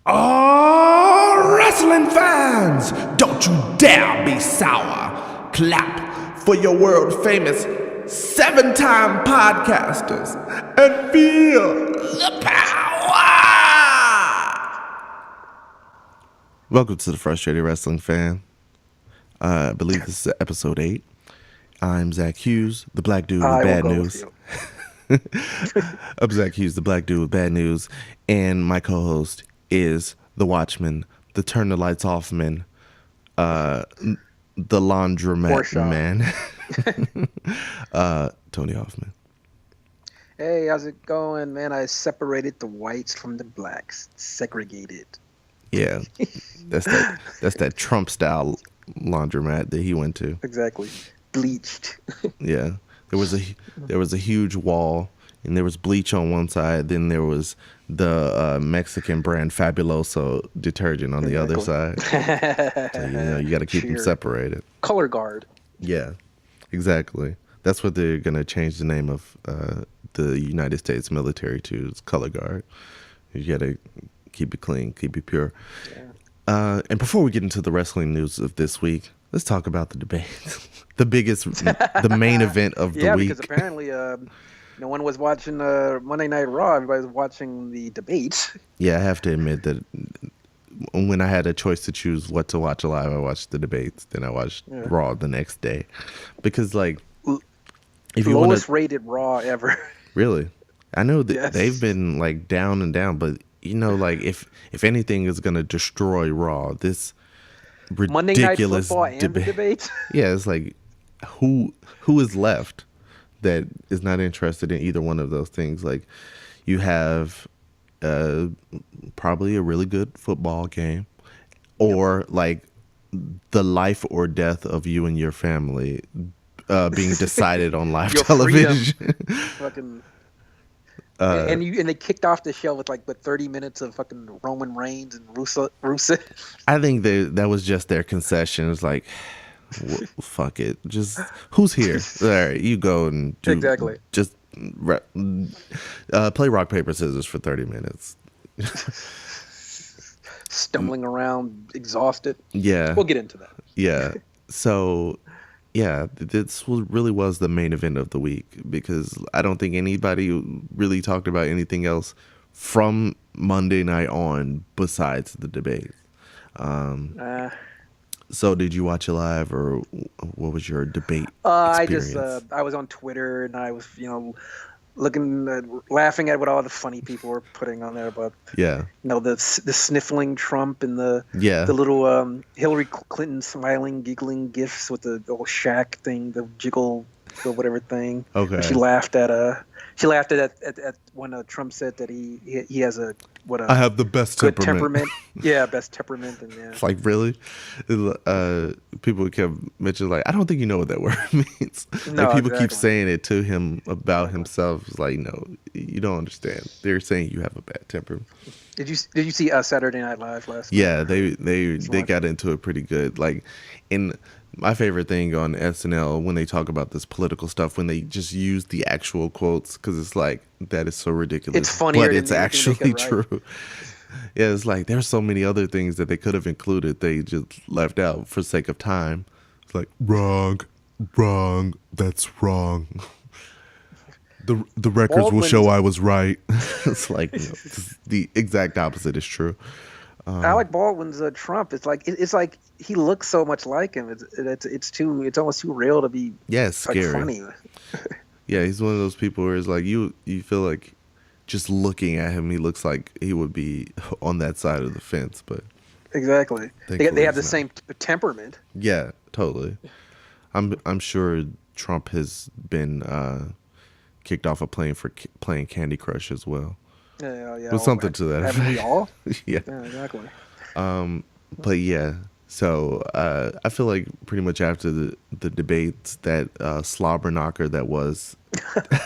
Oh, wrestling fans, don't you dare be sour. Clap for your world famous 7-time podcasters and feel the power. Welcome to the Frustrated Wrestling Fan. I believe this is episode 8. I'm Zach Hughes, the black dude with bad news. I'm Zach Hughes, the black dude with bad news, and my co-host is the Watchman, the Turn the Lights Off man, the Laundromat man, Tony Hoffman. Hey, how's it going, man? I separated the whites from the blacks, segregated. Yeah, that's that Trump style laundromat that he went to. Exactly, bleached. Yeah, there was a huge wall, and there was bleach on one side. Then there was the Mexican brand Fabuloso detergent on the other side. So, you got to keep them separated. Color guard. Yeah, exactly. That's what they're gonna change the name of the United States military to. It's color guard. You got to keep it clean, keep it pure. Yeah. And before we get into the wrestling news of this week, let's talk about the debate. the main event of the week. Yeah, because apparently no one was watching Monday Night Raw. Everybody was watching the debate. Yeah, I have to admit that when I had a choice to choose what to watch live, I watched the debates. Then I watched Raw the next day. Because, like, if you lowest rated Raw ever. Really? I know that they've been, like, down and down, but you know, like, if anything is gonna destroy Raw, this ridiculous Monday Night Football and the debate. Yeah, it's like who is left that is not interested in either one of those things? Like, you have probably a really good football game, or like the life or death of you and your family being decided on live television. Fucking. And they kicked off the show with 30 minutes of fucking Roman Reigns and Rusev. I think that was just their concession. It's like, fuck it, just who's here? All right, you go and do exactly. Just play rock paper scissors for 30 minutes. Stumbling around, exhausted. Yeah, we'll get into that. Yeah, so. Yeah, this really was the main event of the week, because I don't think anybody really talked about anything else from Monday night on besides the debate. So did you watch it live, or what was your debate experience? I was on Twitter, and I was, laughing at what all the funny people were putting on there about, the sniffling Trump and the little Hillary Clinton smiling, giggling gifs with the old Shaq thing, the jiggle, the whatever thing. Okay. And she laughed at when Trump said that he has I have the best good temperament. Yeah, best temperament. And It's like, really? People kept mentioning, like, I don't think you know what that word means. No, like, people keep saying it to him about himself. It's like, no, you don't understand. They're saying you have a bad temperament. Did you see Saturday Night Live last night? Yeah, they got into it pretty good. Like, in my favorite thing on SNL, when they talk about this political stuff, when they just use the actual quotes, because it's like, that is so ridiculous. It's funnier, but it's actually true. Yeah, it's like there's so many other things that they could have included. They just left out for sake of time. It's like, wrong, that's wrong. The records will show I was right. It's like, the exact opposite is true. Alec Baldwin's Trump. It's like he looks so much like him. It's almost too real to be. Yeah, it's scary. Funny. Yeah, he's one of those people where it's like you feel like just looking at him, he looks like he would be on that side of the fence. But exactly, they have the same temperament. Yeah, totally. I'm sure Trump has been kicked off a plane for playing Candy Crush as well. Yeah. With something to that effect. Haven't we all? Yeah, exactly. But yeah, so I feel like pretty much after the debates, that slobber knocker that was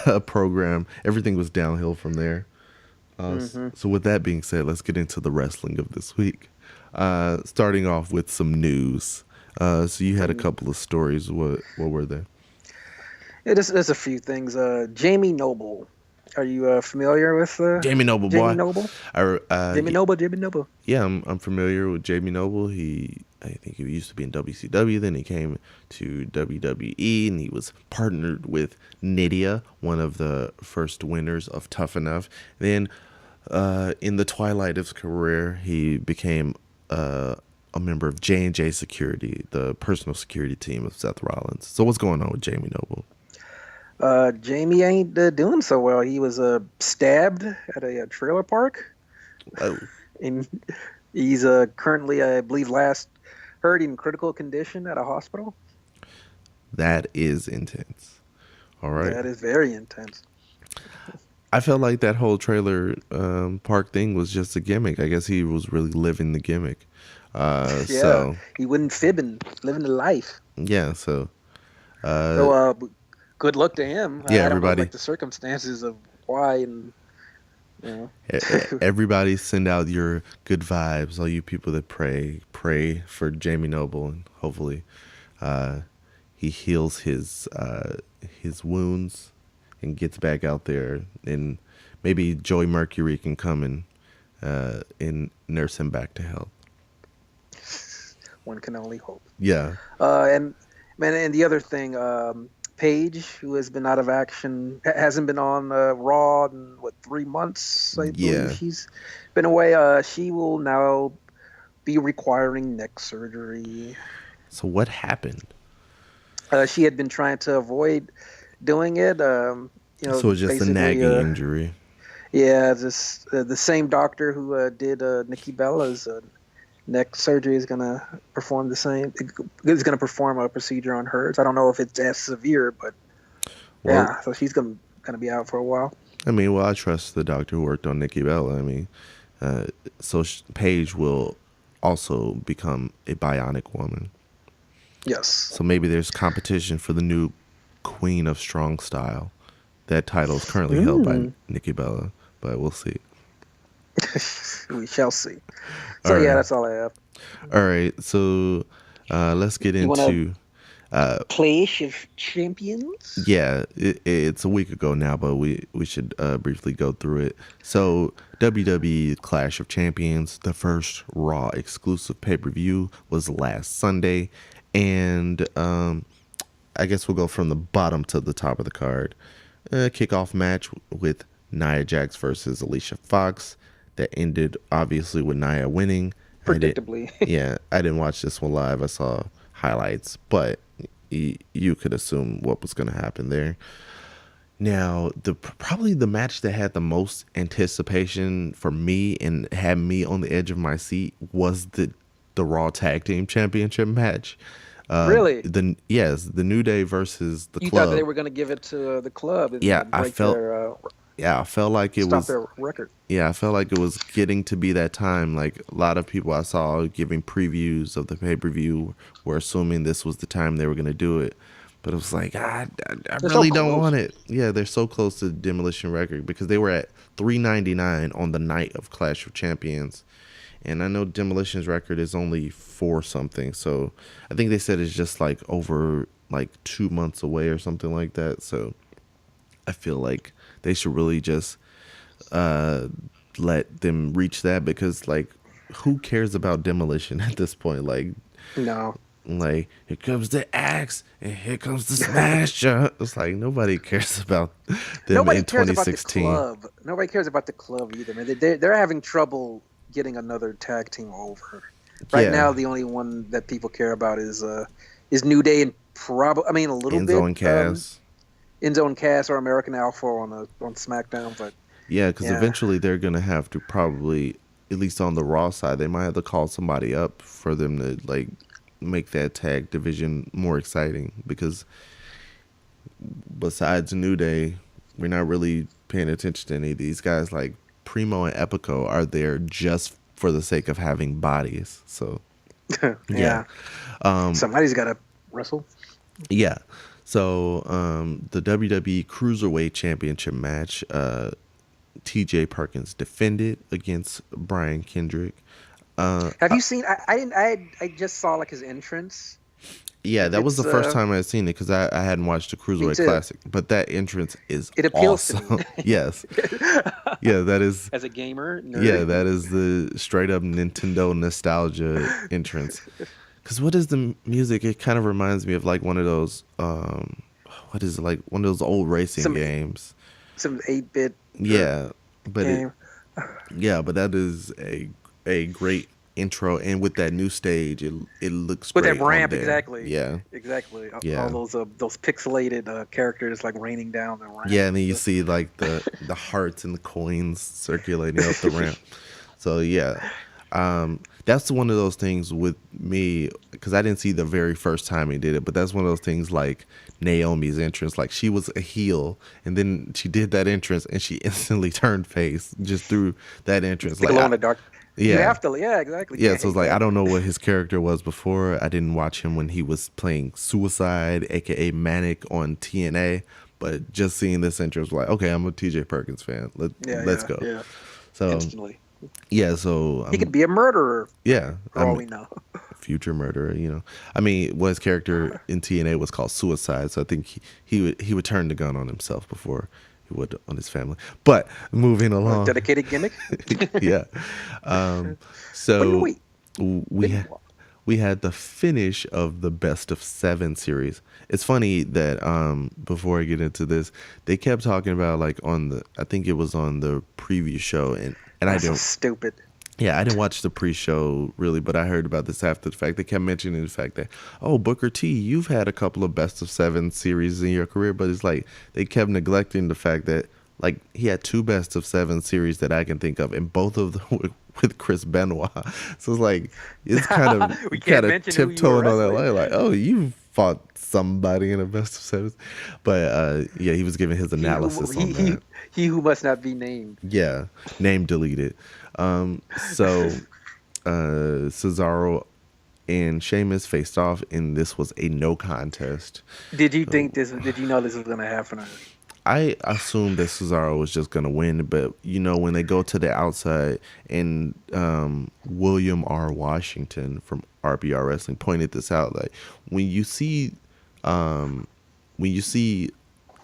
a program, everything was downhill from there. So with that being said, let's get into the wrestling of this week. Starting off with some news. So you had a couple of stories. What were they? Yeah, there's a few things. Jamie Noble Are you familiar with Jamie Noble? Jamie boy. Noble? Jamie Noble. Yeah, I'm familiar with Jamie Noble. I think he used to be in WCW. Then he came to WWE, and he was partnered with Nydia, one of the first winners of Tough Enough. Then, in the twilight of his career, he became a member of J&J Security, the personal security team of Seth Rollins. So what's going on with Jamie Noble? Jamie ain't doing so well. He was stabbed at a trailer park. Oh. And he's currently, I believe, last heard in critical condition at a hospital. That is intense. All right. That is very intense. I felt like that whole trailer park thing was just a gimmick. I guess he was really living the gimmick. Yeah, so he wouldn't fibbing, living the life. Yeah, so good luck to him. Yeah, I don't everybody. know, like, the circumstances of why, and everybody send out your good vibes. All you people that pray for Jamie Noble, and hopefully he heals his wounds and gets back out there, and maybe Joey Mercury can come and nurse him back to health. One can only hope. Yeah. And the other thing, Paige, who has been out of action, hasn't been on Raw in 3 months. I believe she's been away. She will now be requiring neck surgery. So what happened? She had been trying to avoid doing it. So it's just a nagging injury. Yeah, just the same doctor who did Nikki Bella's neck surgery is going to perform the same. Is going to perform a procedure on hers. I don't know if it's as severe, but so she's going to be out for a while. I mean, I trust the doctor who worked on Nikki Bella. I mean, so Paige will also become a bionic woman. Yes. So maybe there's competition for the new Queen of Strong Style. That title is currently held by Nikki Bella, but we'll see. We shall see. So right. That's all I have. All right, so let's get into Clash of Champions. Yeah, it's a week ago now, but we should briefly go through it. So WWE Clash of Champions, the first Raw exclusive pay-per-view, was last Sunday, and I guess we'll go from the bottom to the top of the card. Kickoff match with Nia Jax versus Alicia Fox. That ended, obviously, with Nia winning. Predictably. I didn't watch this one live. I saw highlights, but you could assume what was going to happen there. Now, probably the match that had the most anticipation for me and had me on the edge of my seat was the Raw Tag Team Championship match. Really? The New Day versus the Club. You thought they were going to give it to the Club? And I felt like it was their record. Yeah, I felt like it was getting to be that time. Like, a lot of people I saw giving previews of the pay-per-view were assuming this was the time they were going to do it. But it was like, I really don't want it. Yeah, they're so close to Demolition Record because they were at $3.99 on the night of Clash of Champions. And I know Demolition's record is only 4 something. So I think they said it's just like over like 2 months away or something like that. So I feel like they should really just let them reach that, because like, who cares about Demolition at this point? Like, no. Like, here comes the axe and here comes the smasher. It's like, nobody cares about them in 2016. Nobody cares about the Club either, man. They're having trouble getting another tag team over. Right now, the only one that people care about is New Day and a little bit Enzo and Cass. Enzo and Cass or American Alpha on SmackDown, but because eventually they're gonna have to probably, at least on the Raw side, they might have to call somebody up for them to like make that tag division more exciting, because besides New Day, we're not really paying attention to any of these guys. Like Primo and Epico are there just for the sake of having bodies. So somebody's got to wrestle. Yeah. So the WWE Cruiserweight Championship match, TJ Perkins defended against Brian Kendrick. Have you seen? I just saw like his entrance, Yeah, that was the first time I had seen it because I hadn't watched the Cruiserweight Classic. But that entrance is it appeals awesome. to me. Yes. Yeah, that is. As a gamer, nerd. Yeah, that is the straight up Nintendo nostalgia entrance. Because what is the music? It kind of reminds me of like one of those. What is it, like one of those old racing games? Some 8-bit. Yeah, but game. But that is a great intro, and with that new stage, it looks with great that ramp. Exactly. Yeah, exactly. Yeah. All those pixelated characters like raining down the ramp. Yeah, and then you see like the hearts and the coins circulating up the ramp. So yeah, that's one of those things with me because I didn't see the very first time he did it, but that's one of those things like Naomi's entrance. Like she was a heel, and then she did that entrance, and she instantly turned face just through that entrance. Like in the dark. Yeah. You have to, yeah, exactly. Yeah, so it's like I don't know what his character was before. I didn't watch him when he was playing Suicide, aka Manic on TNA, but just seeing this entrance was like, okay, I'm a TJ Perkins fan. Let's go. Yeah. So instantly. Yeah, so he could be a murderer. Yeah, for all we know. Future murderer, you know. I mean, his character in TNA was called Suicide, so I think he would turn the gun on himself before he would on his family. But moving along, dedicated gimmick. Yeah. So we had the finish of the Best of 7 series. It's funny that before I get into this, they kept talking about like I think it was on the preview show, and I didn't. So stupid. Yeah, I didn't watch the pre-show really, but I heard about this after the fact. They kept mentioning the fact that, oh, Booker T, you've had a couple of Best of 7 series in your career, but it's like they kept neglecting the fact that like he had 2 Best of 7 series that I can think of, and both of them with Chris Benoit. So it's like it's kind of tiptoeing on that line, like, oh, you fought somebody in a Best of 7, but yeah, he was giving his analysis on that. He who must not be named. Yeah, name deleted. So Cesaro and Sheamus faced off, and this was a no contest. Did you think this? Did you know this was going to happen? I assumed that Cesaro was just going to win, but you know when they go to the outside, and William R. Washington from RBR Wrestling pointed this out, like when you see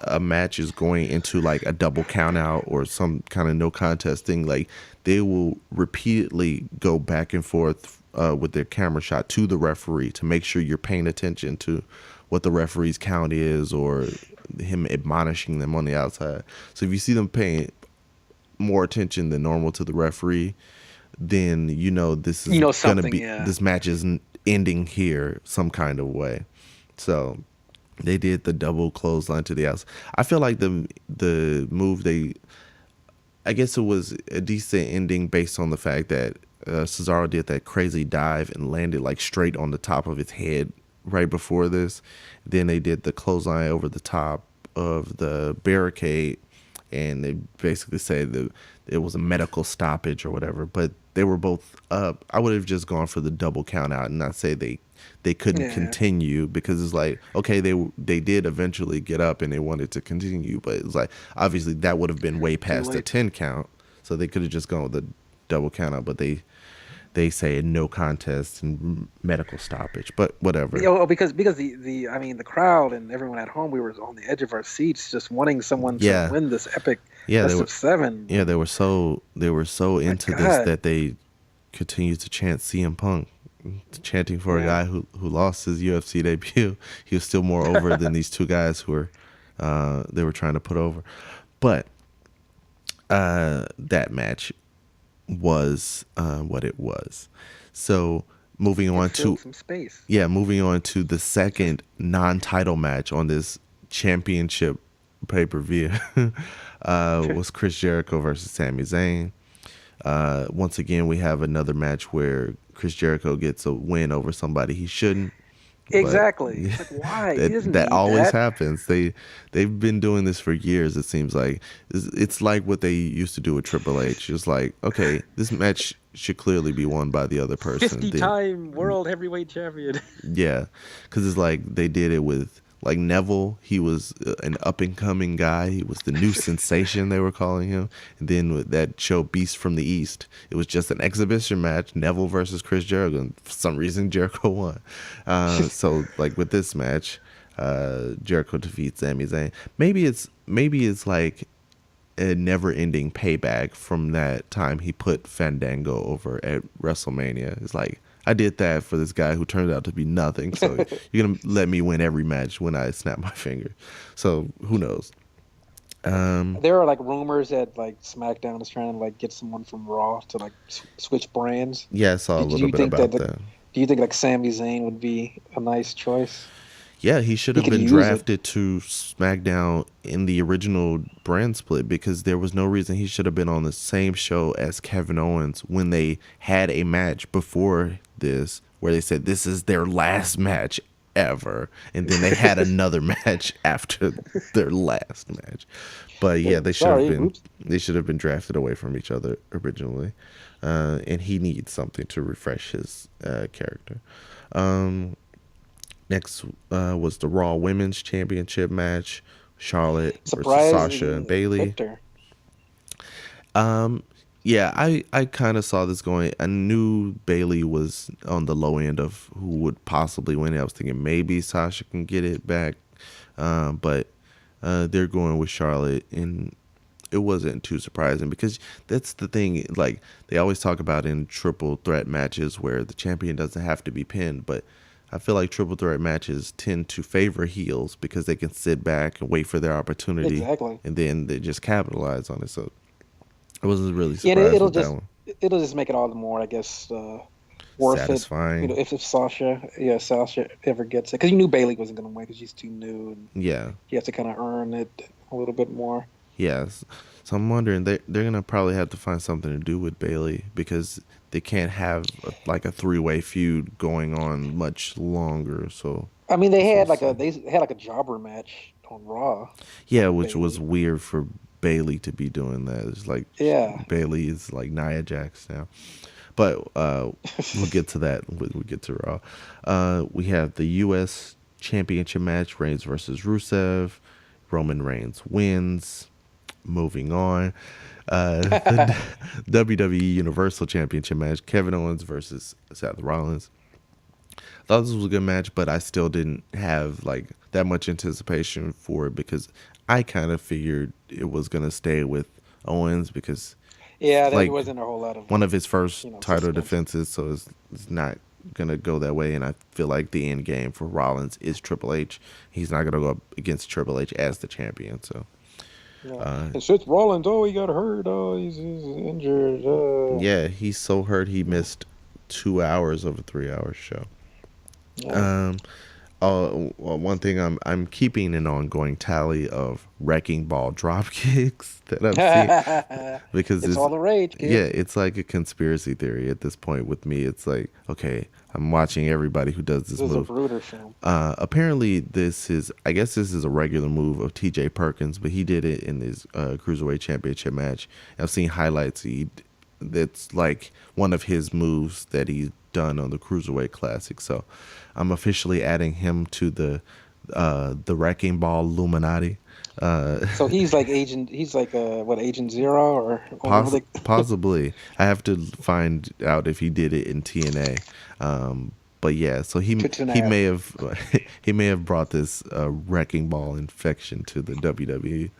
a match is going into like a double count out or some kind of no contest thing, like they will repeatedly go back and forth with their camera shot to the referee to make sure you're paying attention to what the referee's count is or him admonishing them on the outside. So if you see them paying more attention than normal to the referee, then you know this is going to be this match is ending here some kind of way. So they did the double clothesline to the outside. I feel like the move I guess it was a decent ending based on the fact that Cesaro did that crazy dive and landed like straight on the top of his head right before this. Then they did the clothesline over the top of the barricade, and they basically said that it was a medical stoppage or whatever. But they were both up. I would have just gone for the double count out and not say they couldn't continue, because it's like, okay, they did eventually get up and they wanted to continue, but it's like obviously that would have been way past the 10 count, so they could have just gone with the double count out, but they say no contest and medical stoppage, but whatever. Yeah, because the I mean the crowd and everyone at home, we were on the edge of our seats just wanting someone to win this epic Best of 7. Yeah, they were so into this that they continued to chant CM Punk, chanting for a guy who lost his UFC debut. He was still more over than these two guys who were they were trying to put over. But that match was what it was. So moving on to some space. Yeah, moving on to the second non-title match on this championship pay-per-view was Chris Jericho versus Sami Zayn. Once again, we have another match where Chris Jericho gets a win over somebody he shouldn't. Exactly. Like, why? That always happens. They've been doing this for years. It seems like it's like what they used to do with Triple H. It's like, okay, this match should clearly be won by the other person. 50-time world heavyweight champion. Yeah, because it's like they did it with Like Neville, he was an up and coming guy. He was the new sensation, they were calling him. And then with that show Beast from the East, it was just an exhibition match, Neville versus Chris Jericho. And for some reason, Jericho won. So like with this match, Jericho defeats Sami Zayn. Maybe it's like a never-ending payback from that time he put Fandango over at WrestleMania. It's like, I did that for this guy who turned out to be nothing. So you're going to let me win every match when I snap my finger. So who knows? There are like rumors that like SmackDown is trying to like get someone from Raw to like switch brands. Yeah, I saw a little bit about that. Do you think like Sami Zayn would be a nice choice? Yeah, he should have been drafted to SmackDown in the original brand split, because there was no reason he should have been on the same show as Kevin Owens when they had a match before this where they said this is their last match ever, and then they had another match after their last match. But yeah, they should have been drafted away from each other originally, and he needs something to refresh his character. Next was the Raw Women's Championship match, Charlotte versus Sasha and Bayley. Yeah, I kind of saw this going. I knew Bayley was on the low end of who would possibly win. I was thinking maybe Sasha can get it back, but they're going with Charlotte, and it wasn't too surprising because that's the thing. Like they always talk about in triple threat matches where the champion doesn't have to be pinned, but I feel like triple threat matches tend to favor heels because they can sit back and wait for their opportunity, and then they just capitalize on it. So I wasn't really surprised with that one. It'll just make it all the more, I guess, worth satisfying. If Sasha ever gets it, because you knew Bayley wasn't going to win because she's too new, and you have to kind of earn it a little bit more. Yes, so I'm wondering they're gonna probably have to find something to do with Bayley because they can't have like a 3-way feud going on much longer. So I mean, they had like a jobber match on Raw. Yeah, which was weird for Bayley to be doing that. It's like Bayley is like Nia Jax now. But we'll get to that when we get to Raw. We have the U.S. Championship match, Reigns versus Rusev. Roman Reigns wins. Moving on. The WWE Universal Championship match, Kevin Owens versus Seth Rollins. I thought this was a good match, but I still didn't have like that much anticipation for it because I kind of figured it was going to stay with Owens because there wasn't a whole lot of one of his first title defenses, so it's not going to go that way. And I feel like the end game for Rollins is Triple H. He's not going to go up against Triple H as the champion. So and Seth Rollins, he got hurt. He's injured. Yeah, he's so hurt he missed 2 hours of a 3-hour show. Yeah. One thing I'm keeping an ongoing tally of wrecking ball drop kicks that I've seen because it's all the rage, kid. Yeah, it's like a conspiracy theory at this point with me. It's like, okay, I'm watching everybody who does this move. This is a Bruder film. Apparently, this is a regular move of T.J. Perkins, but he did it in his Cruiserweight Championship match. I've seen highlights. That's like one of his moves that he's done on the Cruiserweight Classic. So I'm officially adding him to the Wrecking Ball Illuminati. So he's like Agent Zero or possibly. I have to find out if he did it in TNA. But yeah, so he may have brought this Wrecking Ball infection to the WWE.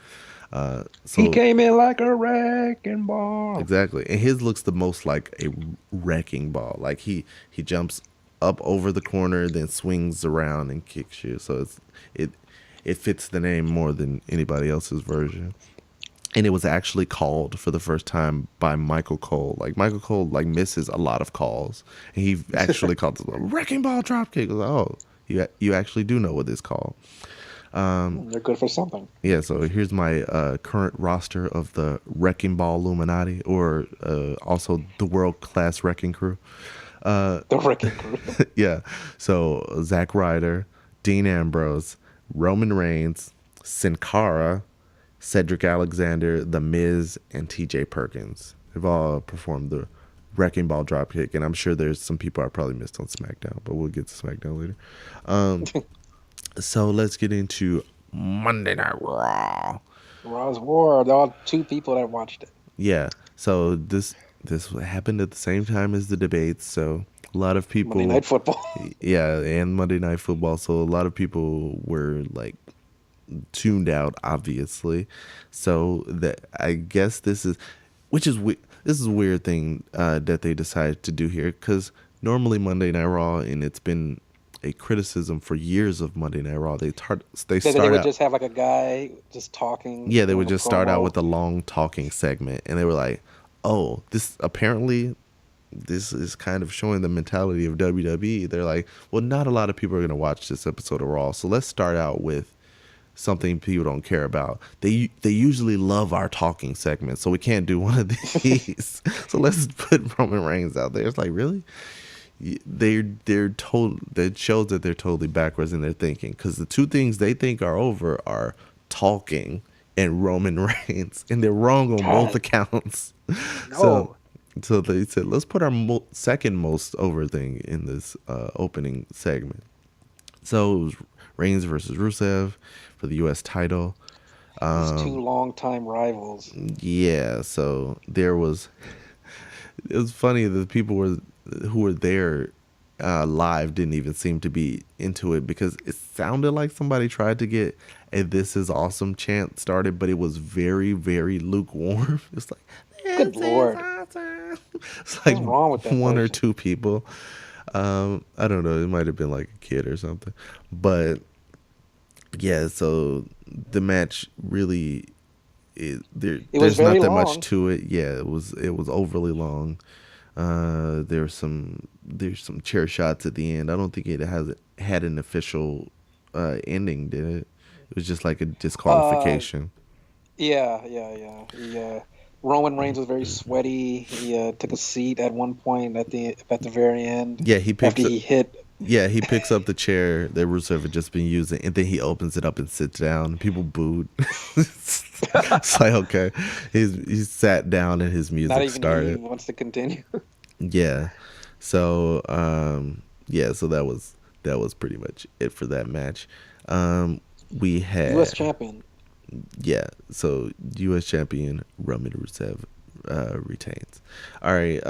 So he came in like a wrecking ball. Exactly, and his looks the most like a wrecking ball. Like he jumps up over the corner, then swings around and kicks you. So it fits the name more than anybody else's version. And it was actually called for the first time by Michael Cole. Like Michael Cole misses a lot of calls, and he actually called it a wrecking ball dropkick. Oh, you actually do know what it's called. They're good for something. Yeah, so here's my current roster of the Wrecking Ball Illuminati, or also the World Class Wrecking Crew. The Wrecking Crew. Yeah, so Zack Ryder, Dean Ambrose, Roman Reigns, Sin Cara, Cedric Alexander, The Miz, and T.J. Perkins. They've all performed the Wrecking Ball dropkick, and I'm sure there's some people I probably missed on SmackDown, but we'll get to SmackDown later. So let's get into Monday Night Raw. Raw's War. There are two people that watched it. Yeah. So this happened at the same time as the debates. So a lot of people Monday Night Football. Yeah, and Monday Night Football. So a lot of people were like tuned out, obviously. So that I guess this is, which is this is a weird thing that they decided to do here, because normally Monday Night Raw, and it's been a criticism for years of Monday Night Raw. They would just have like a guy just talking. Yeah, they would just start out with a long talking segment, and they were like, "Oh, this is kind of showing the mentality of WWE." They're like, "Well, not a lot of people are going to watch this episode of Raw, so let's start out with something people don't care about. They usually love our talking segments, so we can't do one of these. So let's put Roman Reigns out there." It's like, really? They're told, that shows that they're totally backwards in their thinking, because the two things they think are over are talking and Roman Reigns, and they're wrong on both accounts. No. So they said, let's put our second most over thing in this opening segment. So it was Reigns versus Rusev for the U.S. title. These two long-time rivals. Yeah, so there was. It was funny that the people who were there live didn't even seem to be into it, because it sounded like somebody tried to get a "This is awesome" chant started, but it was very, very lukewarm. It's like, good Lord, awesome. It's like, what's wrong with that one person? Or two people. I don't know. It might have been like a kid or something, but yeah. So the match really, there's not that much to it. Yeah, it was overly long. There's some chair shots at the end. I don't think it had an official ending, did it? It was just like a disqualification. Yeah. Roman Reigns was very sweaty. He took a seat at one point at the very end. Yeah, he picks up the chair that Rusev had just been using, and then he opens it up and sits down. People booed. It's like, okay, he sat down and his music started. He wants to continue. Yeah, so so that was pretty much it for that match. We had U.S. champion. Yeah, so U.S. champion Roman Rusev retains. All right,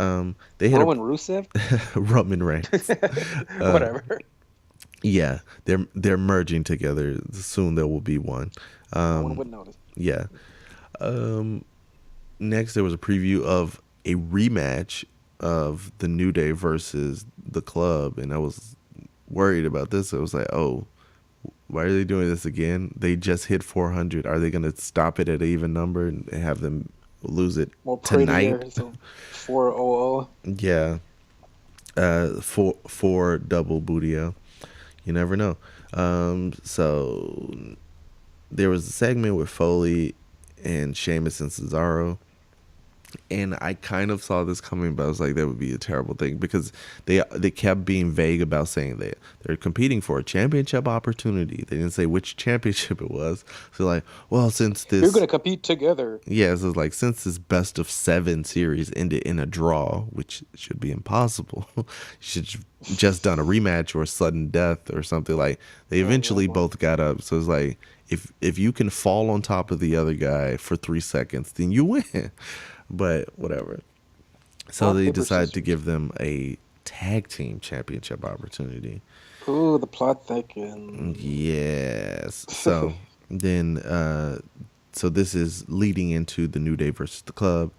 they had Rusev. Roman Reigns. Whatever. Yeah, they're merging together. Soon there will be one. No one would notice. Yeah. Next, there was a preview of a rematch of the New Day versus the Club, and I was worried about this. I was like, oh, why are they doing this again? They just hit 400. Are they going to stop it at an even number and have them lose it tonight? So 4-0. Yeah. Four double Booty-O. You never know. So there was a segment with Foley and Sheamus and Cesaro. And I kind of saw this coming, but I was like, that would be a terrible thing, because they kept being vague about saying that they're competing for a championship opportunity. They didn't say which championship it was. So like, well, since this, you're going to compete together. Yeah, so it's like, since this best of 7 series ended in a draw, which should be impossible, you should just done a rematch or a sudden death or something. Like, they eventually both got up. So it's like, if you can fall on top of the other guy for 3 seconds, then you win. But whatever. So they decided to give them a tag team championship opportunity. Ooh, the plot thickens. Yes. So then, so this is leading into the New Day versus the Club,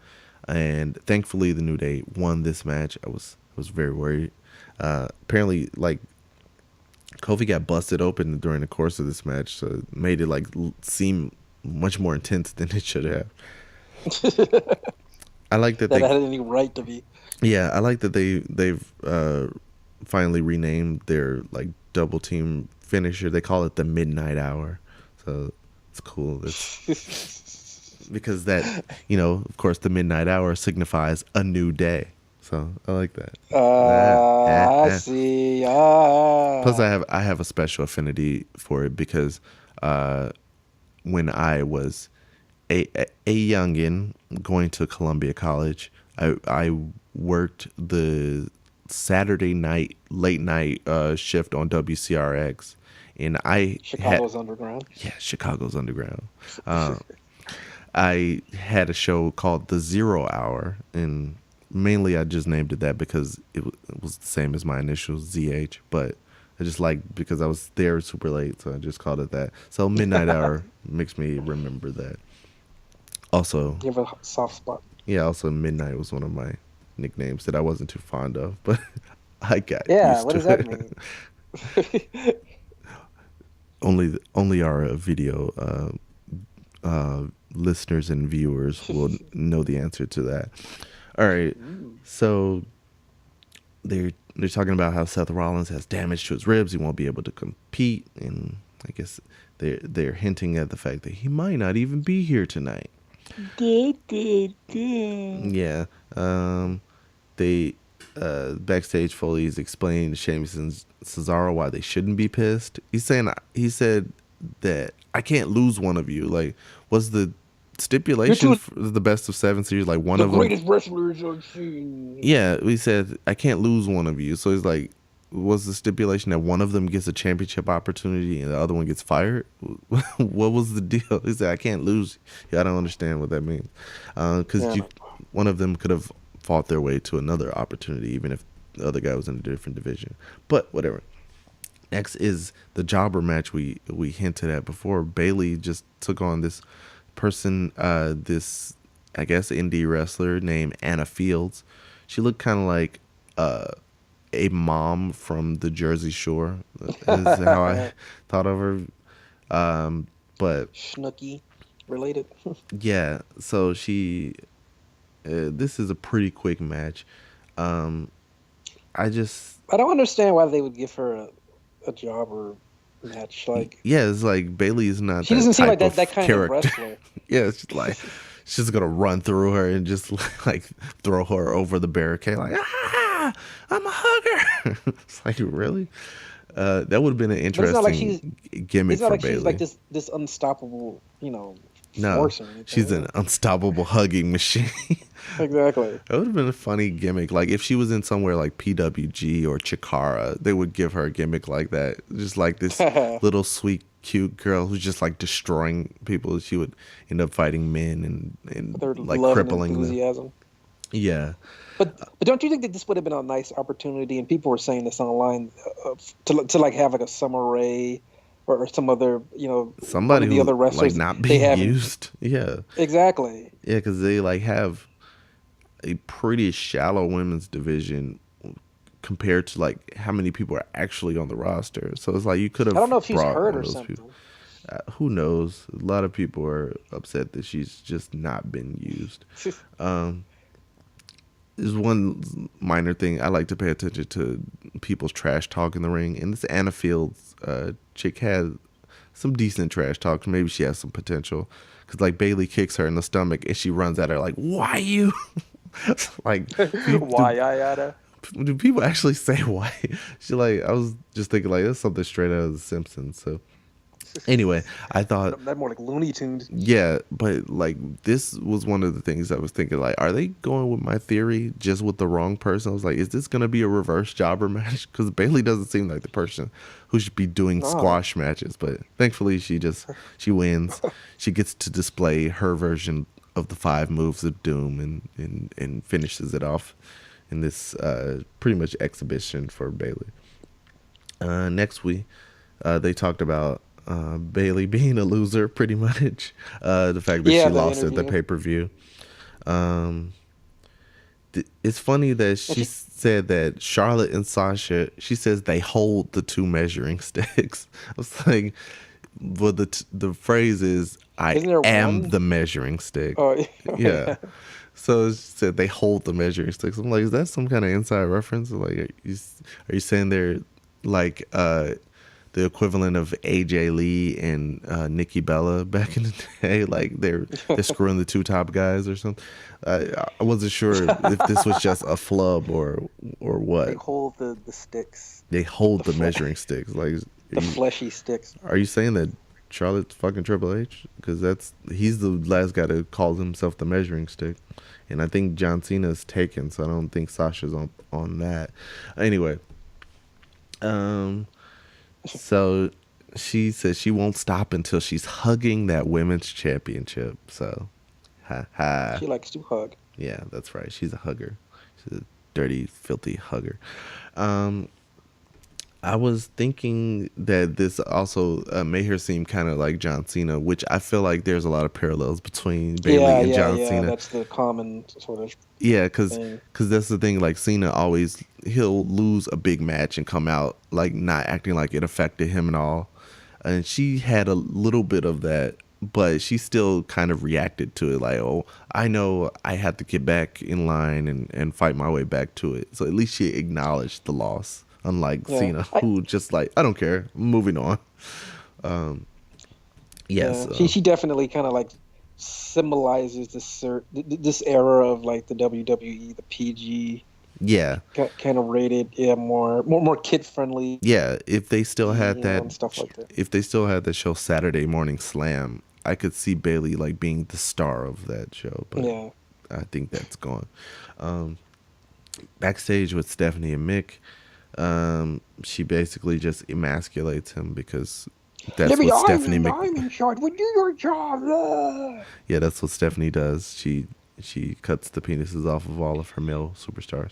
and thankfully the New Day won this match. I was very worried. Apparently, like, Kofi got busted open during the course of this match, so it made it like seem much more intense than it should have. I like that they had any right to be. Yeah, I like that they've finally renamed their like double team finisher. They call it the Midnight Hour, so it's cool. Because that, of course, the Midnight Hour signifies a new day. So I like that. I see. Plus, I have a special affinity for it, because when I was a youngin going to Columbia College, I worked the Saturday night late night shift on WCRX, and Chicago's Underground. Yeah, Chicago's Underground. I had a show called The 0 Hour, and mainly I just named it that because it was the same as my initials, ZH, but I just because I was there super late, so I just called it that. So Midnight Hour makes me remember that. Also, you have a soft spot. Yeah, also Midnight was one of my nicknames that I wasn't too fond of, but I got used to it. Yeah, what does that mean? Only our video listeners and viewers will know the answer to that. All right, so they're talking about how Seth Rollins has damage to his ribs; he won't be able to compete, and I guess they're hinting at the fact that he might not even be here tonight. Yeah. They backstage, Foley is explaining to Sheamus and Cesaro why they shouldn't be pissed. He said that I can't lose one of you. Like, was the stipulation for the best of 7 series like one of them? The greatest wrestlers I've seen. Yeah, he said I can't lose one of you. So he's like, was the stipulation that one of them gets a championship opportunity and the other one gets fired? What was the deal? He said I can't lose. Yeah, I don't understand what that means. Because one of them could have fought their way to another opportunity, even if the other guy was in a different division. But whatever. Next is the jobber match we hinted at before. Bayley just took on this person, this I guess indie wrestler named Anna Fields. She looked kind of like a mom from the Jersey Shore is how I thought of her. But Snooki related. Yeah, so she this is a pretty quick match. I don't understand why they would give her a jobber match. Like, yeah, it's like Bayley is not. She doesn't seem like that kind of wrestler. Yeah, it's just like she's gonna run through her and just like throw her over the barricade. Like, I'm a hugger. It's like, really? That would have been an interesting gimmick for Bayley. It's not like she's like this unstoppable, no, force or anything. She's an unstoppable hugging machine. Exactly. That would have been a funny gimmick. Like if she was in somewhere like PWG or Chikara, they would give her a gimmick like that. Just like this little sweet, cute girl who's just like destroying people. She would end up fighting men and like crippling them. Yeah. But don't you think that this would have been a nice opportunity? And people were saying this online to like have like a Summer Rae or some other, somebody the other wrestlers like not being used. Yeah. Exactly. Yeah, because they like have a pretty shallow women's division compared to like how many people are actually on the roster. So it's like you could have. I don't know if she's hurt or something. Who knows? A lot of people are upset that she's just not been used. There's one minor thing I like to pay attention to people's trash talk in the ring, and this Anna Fields chick had some decent trash talk. Maybe she has some potential because like Bayley kicks her in the stomach and she runs at her like, "Why you?" Like, why I gotta? Do people actually say why? She like I was just thinking like that's something straight out of The Simpsons. So anyway, I thought that more like Looney Tunes. Yeah, but like this was one of the things I was thinking like, are they going with my theory just with the wrong person? I was like, is this gonna be a reverse jobber match? Because Bayley doesn't seem like the person who should be doing squash matches. But thankfully, she wins. She gets to display her version of the 5 moves of doom and finishes it off in this pretty much exhibition for Bayley. Next they talked about Bayley being a loser, pretty much. The fact that she lost at the pay-per-view. It's funny that she said that Charlotte and Sasha, she says they hold the 2 measuring sticks. I was like, well, the phrase is, I am the measuring stick. Oh, yeah. So she said they hold the measuring sticks. I'm like, is that some kind of inside reference? Like, are you saying they're like the equivalent of AJ Lee and Nikki Bella back in the day? Like they're screwing the 2 top guys or something. I wasn't sure if this was just a flub or what. They hold the sticks. They hold the measuring sticks, like the fleshy sticks. Are you saying that Charlotte's fucking Triple H? Because he's the last guy to call himself the measuring stick, and I think John Cena's taken, so I don't think Sasha's on that. Anyway, so She says she won't stop until she's hugging that women's championship. So, ha ha. She likes to hug. Yeah, that's right. She's a hugger. She's a dirty, filthy hugger. Um, I was thinking that this also made her seem kind of like John Cena, which I feel like there's a lot of parallels between Bayley and John Cena. That's the common sort of. Yeah, because that's the thing. Like Cena always, he'll lose a big match and come out like not acting like it affected him at all. And she had a little bit of that, but she still kind of reacted to it like, oh, I know I have to get back in line and fight my way back to it. So at least she acknowledged the loss. Unlike Cena, who just like, I don't care, I'm moving on. Yes. She definitely kind of like symbolizes this era of like the WWE, the PG. Yeah. Kind of rated, more kid friendly. Yeah, if they still had that and stuff like that. If they still had the show Saturday Morning Slam, I could see Bayley like being the star of that show. But I think that's gone. Backstage with Stephanie and Mick. She basically just emasculates him because that's what Stephanie I'm in charge. We do your job. Yeah, that's what Stephanie does. She cuts the penises off of all of her male superstars.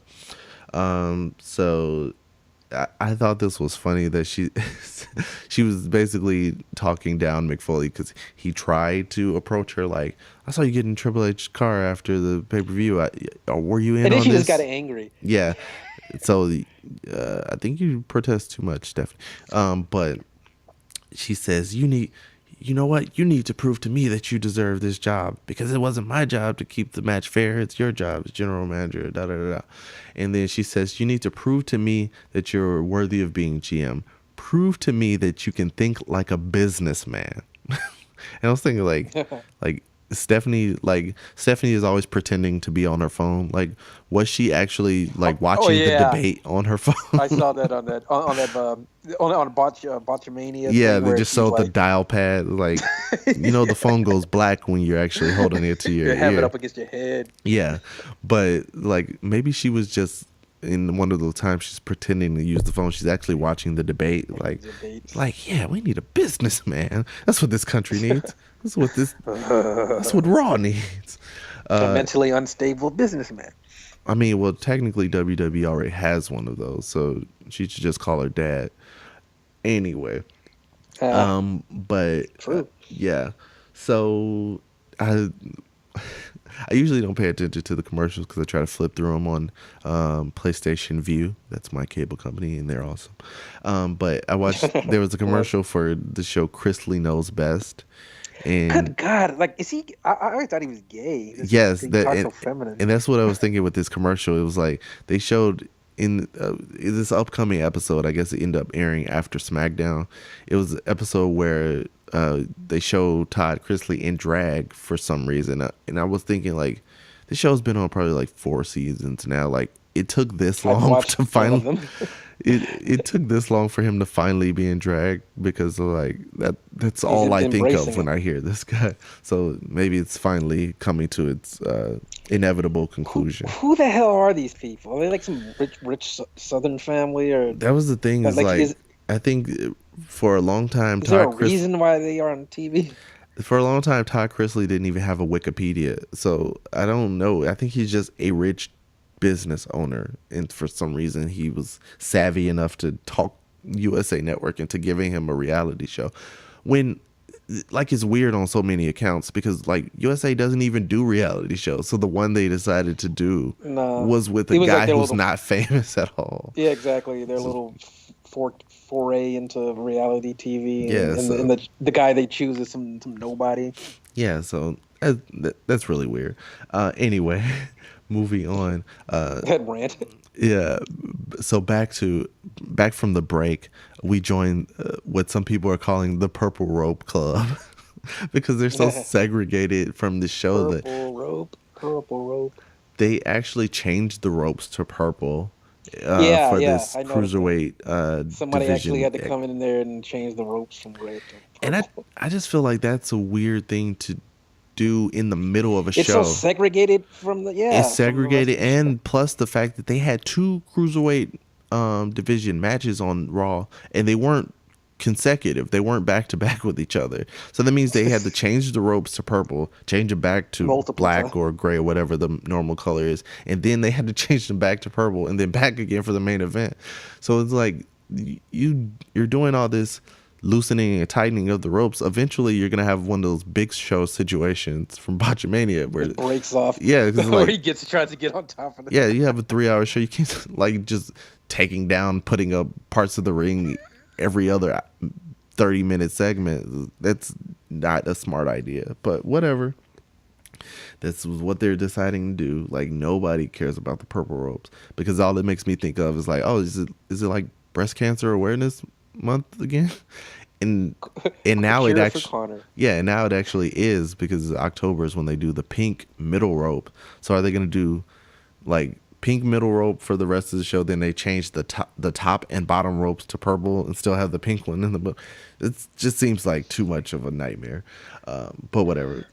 So I thought this was funny that she was basically talking down Mick Foley because he tried to approach her like, I saw you get in Triple H's car after the pay-per-view. Were you in on this? And then she just got angry. Yeah. So I think you protest too much, Stephanie. But she says, you know what? You need to prove to me that you deserve this job because it wasn't my job to keep the match fair. It's your job as general manager, da da da. And then she says, you need to prove to me that you're worthy of being GM. Prove to me that you can think like a businessman. And I was thinking like Stephanie is always pretending to be on her phone. Like, was she actually like watching the debate on her phone? I saw that on Botchamania. Yeah, they just showed the dial pad. Like, the phone goes black when you're actually holding it to your ear. You have it up against your head. Yeah, but like maybe she was just in one of those times she's pretending to use the phone. She's actually watching the debate. Like yeah, we need a businessman. That's what this country needs. That's what Raw needs. A mentally unstable businessman. I mean, well, technically WWE already has one of those, so she should just call her dad. Anyway, but true. Yeah. So I usually don't pay attention to the commercials because I try to flip through them on PlayStation View. That's my cable company, and they're awesome. But I watched. There was a commercial for the show Chris Lee Knows Best. And good God, like, is he? I thought he was gay. Yes, so feminine. And that's what I was thinking with this commercial. It was like they showed in this upcoming episode. I guess it ended up airing after SmackDown. It was an episode where they showed Todd Chrisley in drag for some reason, and I was thinking like, this show's been on probably like 4 seasons now. Like, it took this long to finally. It took this long for him to finally be in drag because like that's all I think of when I hear this guy. So maybe it's finally coming to its inevitable conclusion. Who the hell are these people? Are they like some rich Southern family or? That was the thing. I think for a long time, is there a reason why they are on TV? For a long time, Todd Chrisley didn't even have a Wikipedia, so I don't know. I think he's just a rich business owner, and for some reason he was savvy enough to talk USA Network into giving him a reality show when like it's weird on so many accounts because like USA doesn't even do reality shows, so the one they decided to do was with a guy who's not famous at all. Yeah, exactly. Their little foray into reality TV, and the guy they choose is some nobody. Yeah, so that's really weird. Anyway, moving on. That rant. Yeah. So back from the break, we joined what some people are calling the Purple Rope Club because they're so segregated from the show. Purple rope. They actually changed the ropes to purple. For this cruiserweight somebody division. Actually had to come in there and change the ropes from red to purple. And I just feel like that's a weird thing to do in the middle of a show. It's so segregated from the It's segregated, and plus the fact that they had 2 cruiserweight division matches on Raw, and they weren't consecutive. They weren't back to back with each other. So that means they had to change the ropes to purple, change them back to multiple black or gray or whatever the normal color is, and then they had to change them back to purple and then back again for the main event. So it's like you're doing all this loosening and tightening of the ropes. Eventually you're gonna have one of those big show situations from Botchamania where it breaks off. Yeah, where he tries to get on top of it. Yeah, you have a 3-hour show. You can't like just taking down, putting up parts of the ring every other 30-minute segment. That's not a smart idea, but whatever. That's what they're deciding to do. Like, nobody cares about the purple ropes because all it makes me think of is like, oh, is it like breast cancer awareness month again? And now it actually, now it actually is, because October is when they do the pink middle rope. So are they going to do like pink middle rope for the rest of the show? Then they change the top and bottom ropes to purple and still have the pink one in the middle. It just seems like too much of a nightmare. But whatever.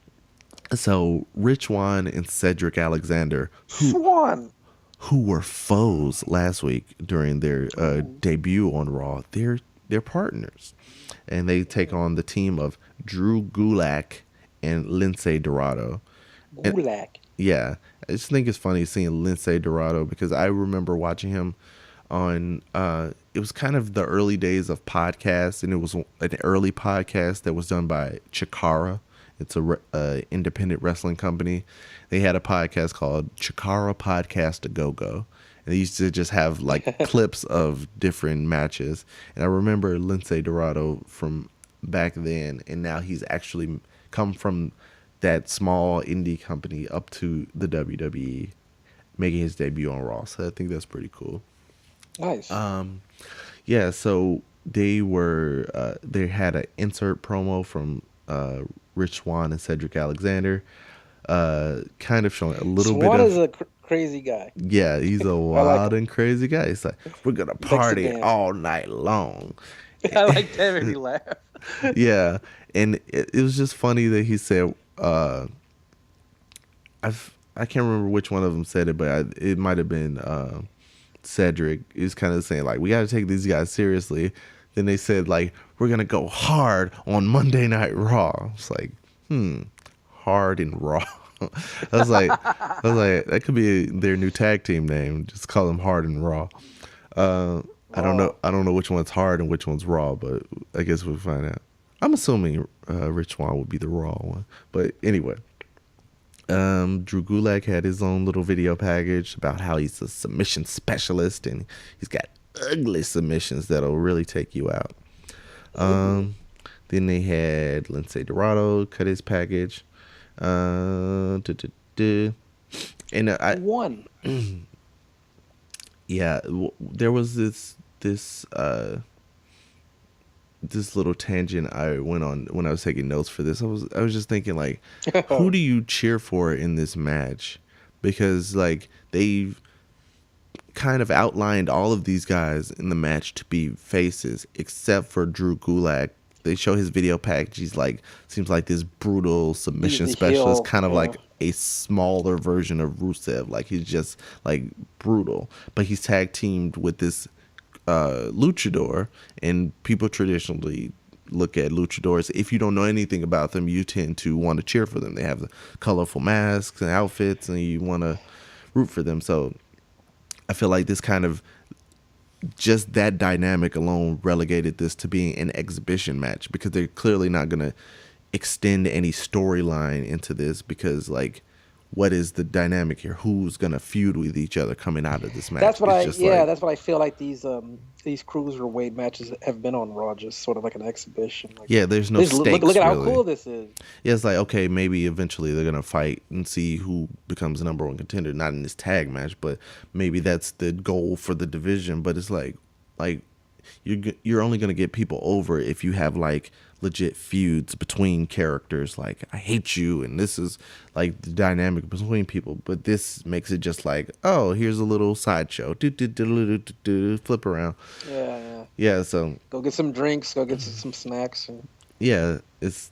So Rich Swann and Cedric Alexander, who were foes last week during their debut on Raw, they're partners, and they take on the team of Drew Gulak and Lince Dorado. Yeah, I just think it's funny seeing Lince Dorado because I remember watching him on it was kind of the early days of podcasts, and it was an early podcast that was done by Chikara. It's a independent wrestling company. They had a podcast called Chikara Podcast A Go-Go. And they used to just have like clips of different matches. And I remember Lince Dorado from back then, and now he's actually come from that small indie company up to the WWE, making his debut on Raw. So I think that's pretty cool. Nice. Yeah, so they had an insert promo from Rich Swann and Cedric Alexander, kind of showing a little bit of... Swann is a crazy guy. Yeah, he's a wild and crazy guy. He's like, we're going to party all night long. I like that when he laughed. Yeah, and it was just funny that he said, I can't remember which one of them said it, but it might have been Cedric. He was kind of saying, like, we got to take these guys seriously. Then they said, like, we're going to go hard on Monday Night Raw. It's like, hard and raw. I was like, that could be their new tag team name. Just call them Hard and Raw. I don't know which one's hard and which one's raw, but I guess we'll find out. I'm assuming Rich Swann would be the raw one. But anyway, Drew Gulak had his own little video package about how he's a submission specialist, and he's got ugly submissions that'll really take you out. Then they had Lince Dorado cut his package. And I won. Yeah, there was this little tangent I went on when I was taking notes for this. I was just thinking, like, who do you cheer for in this match? Because like they've kind of outlined all of these guys in the match to be faces, except for Drew Gulak. They show his video package. He's like, seems like this brutal submission specialist, kind of like a smaller version of Rusev. Like, he's just like brutal, but he's tag teamed with this luchador, and people traditionally look at luchadors. If you don't know anything about them, you tend to want to cheer for them. They have the colorful masks and outfits, and you want to root for them. So I feel like this kind of, just that dynamic alone relegated this to being an exhibition match, because they're clearly not going to extend any storyline into this, because like, what is the dynamic here? Who's going to feud with each other coming out of this match? That's what that's what I feel like these cruiserweight matches have been on Raw, just sort of like an exhibition. Like, yeah, there's no stakes. Look at how really cool this is. Yeah, it's like, okay, maybe eventually they're going to fight and see who becomes the number one contender. Not in this tag match, but maybe that's the goal for the division. But it's like you're only going to get people over if you have like legit feuds between characters. Like, I hate you, and this is like the dynamic between people. But this makes it just like, oh, here's a little sideshow. Flip around. Yeah. So go get some drinks. Go get some snacks. Yeah, it's.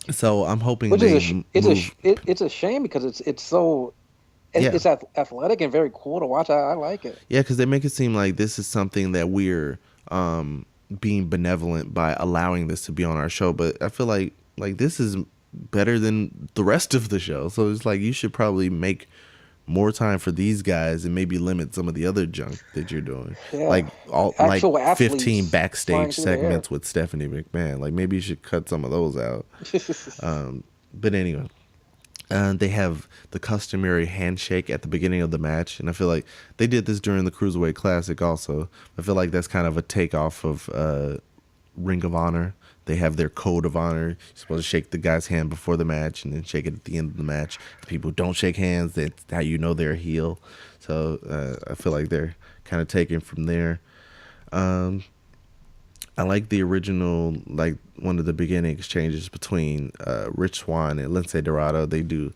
So I'm hoping it's a shame because it's so. It's athletic and very cool to watch. I like it. Yeah, because they make it seem like this is something that we're being benevolent by allowing this to be on our show, but I feel like this is better than the rest of the show. So it's like you should probably make more time for these guys and maybe limit some of the other junk that you're doing. Yeah. Like Actual 15 backstage segments with Stephanie McMahon. Like maybe you should cut some of those out. But anyway, they have the customary handshake at the beginning of the match, and I feel like they did this during the Cruiserweight Classic also. I feel like that's kind of a takeoff of Ring of Honor. They have their code of honor. You're supposed to shake the guy's hand before the match and then shake it at the end of the match. If people don't shake hands, that's how you know they're a heel. So I feel like they're kind of taken from there. I like the original, like one of the beginning exchanges between Rich Swann and Lince Dorado. They do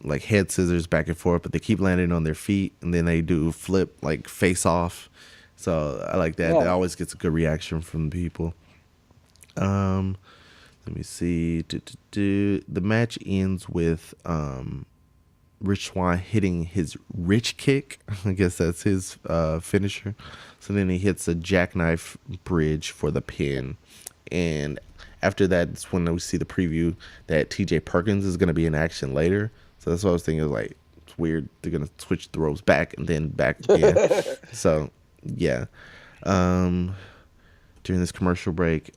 like head scissors back and forth, but they keep landing on their feet, and then they do flip like face off. So I like that. Yeah. That always gets a good reaction from the people. Let me see. The match ends with Rich Swann hitting his rich kick. I guess that's his finisher. So then he hits a jackknife bridge for the pin. And after that, it's when we see the preview that TJ Perkins is going to be in action later. So that's what I was thinking. Like, it's weird. They're going to switch the ropes back and then back again. So, yeah. During this commercial break,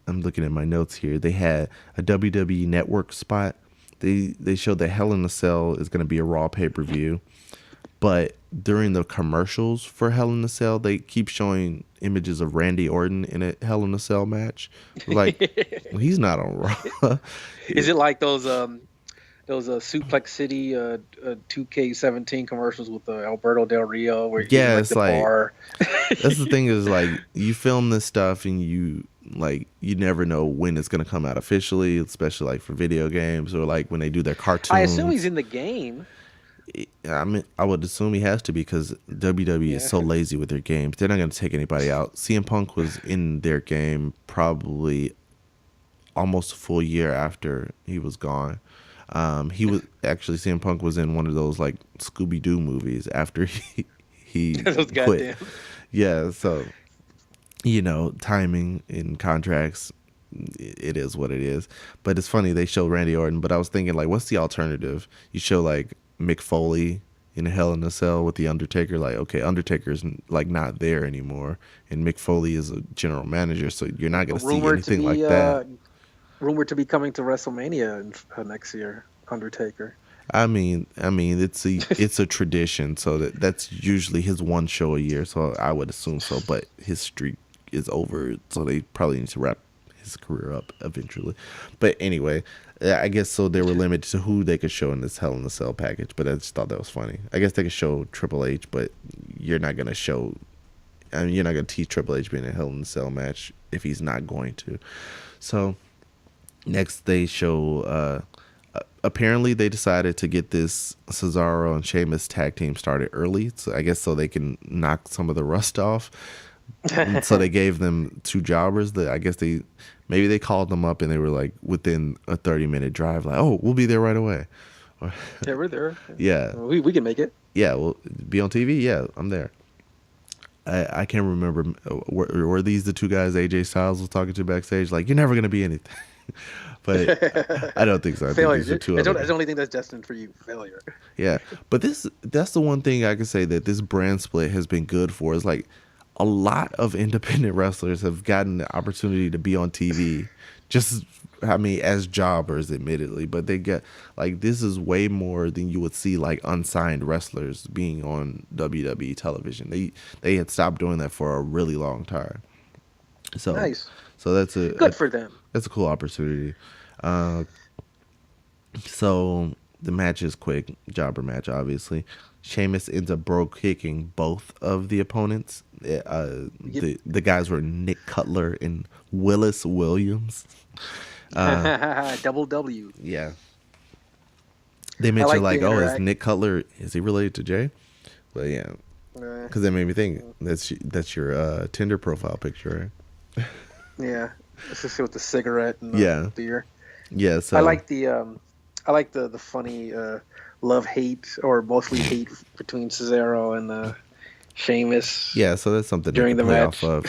I'm looking at my notes here. They had a WWE Network spot. They showed that Hell in a Cell is going to be a Raw pay-per-view. But during the commercials for Hell in a Cell, they keep showing images of Randy Orton in a Hell in a Cell match. Like, he's not on Raw. Is it like those Suplex City 2K17 commercials with Alberto Del Rio? Where yeah, it's like bar? That's the thing is, like, you film this stuff and you never know when it's going to come out officially, especially like for video games or like when they do their cartoons. I assume he's in the game. I mean, I would assume he has to because WWE is so lazy with their games. They're not going to take anybody out. CM Punk was in their game probably almost a full year after he was gone. He was actually CM Punk was in one of those like Scooby-Doo movies after he quit. Goddamn. Yeah, so timing in contracts, it is what it is. But it's funny they show Randy Orton, but I was thinking like, what's the alternative? You show like Mick Foley in Hell in a Cell with the Undertaker. Like, okay, Undertaker's like not there anymore, and Mick Foley is a general manager, so you're not going to see anything like that. Rumored to be coming to WrestleMania next year, Undertaker. I mean, it's a tradition, so that's usually his one show a year. So I would assume so, but his streak is over, so they probably need to wrap his career up eventually. But anyway, I guess so they were limited to who they could show in this Hell in a Cell package. But I just thought that was funny. I guess they could show Triple H, but you're not gonna show. I mean, you're not gonna tease Triple H being in a Hell in a Cell match if he's not going to. So next they show. Apparently they decided to get this Cesaro and Sheamus tag team started early, so I guess so they can knock some of the rust off. So they gave them two jobbers that I guess maybe they called them up and they were like within a 30-minute drive, like, oh, we'll be there right away. Yeah, we're there. Yeah, we can make it. Yeah, we'll be on TV. Yeah, I'm there. I can't remember. Were these the two guys AJ Styles was talking to backstage? Like, you're never gonna be anything. But I don't think so. I think these are two I don't think that's destined for you. Failure. Yeah, but that's the one thing I can say that this brand split has been good for is like a lot of independent wrestlers have gotten the opportunity to be on TV. Just, I mean, as jobbers, admittedly, but they get like this is way more than you would see like unsigned wrestlers being on WWE television. They had stopped doing that for a really long time. So nice. So that's good for them. That's a cool opportunity. So the match is quick, jobber match, obviously. Sheamus ends up broke kicking both of the opponents. The guys were Nick Cutler and Willis Williams. Double W. Yeah. They mentioned like is Nick Cutler, is he related to Jay? But yeah, because that made me think that's your Tinder profile picture, right? Yeah, especially with the cigarette and the beer. Yeah, so I like the funny love hate or mostly hate between Cesaro Sheamus. Yeah, so that's something they can play off of.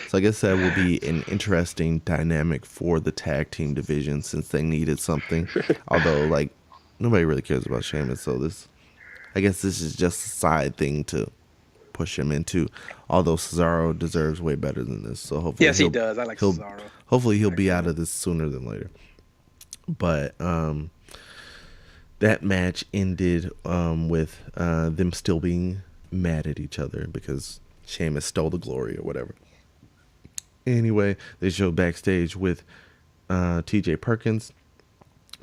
So I guess that will be an interesting dynamic for the tag team division since they needed something. Although, like, nobody really cares about Sheamus, so I guess this is just a side thing to push him into. Although Cesaro deserves way better than this, so hopefully he does. I like Cesaro. Hopefully he'll be out of this sooner than later. But that match ended with them still being mad at each other because Sheamus stole the glory or whatever. Anyway, they showed backstage with TJ Perkins.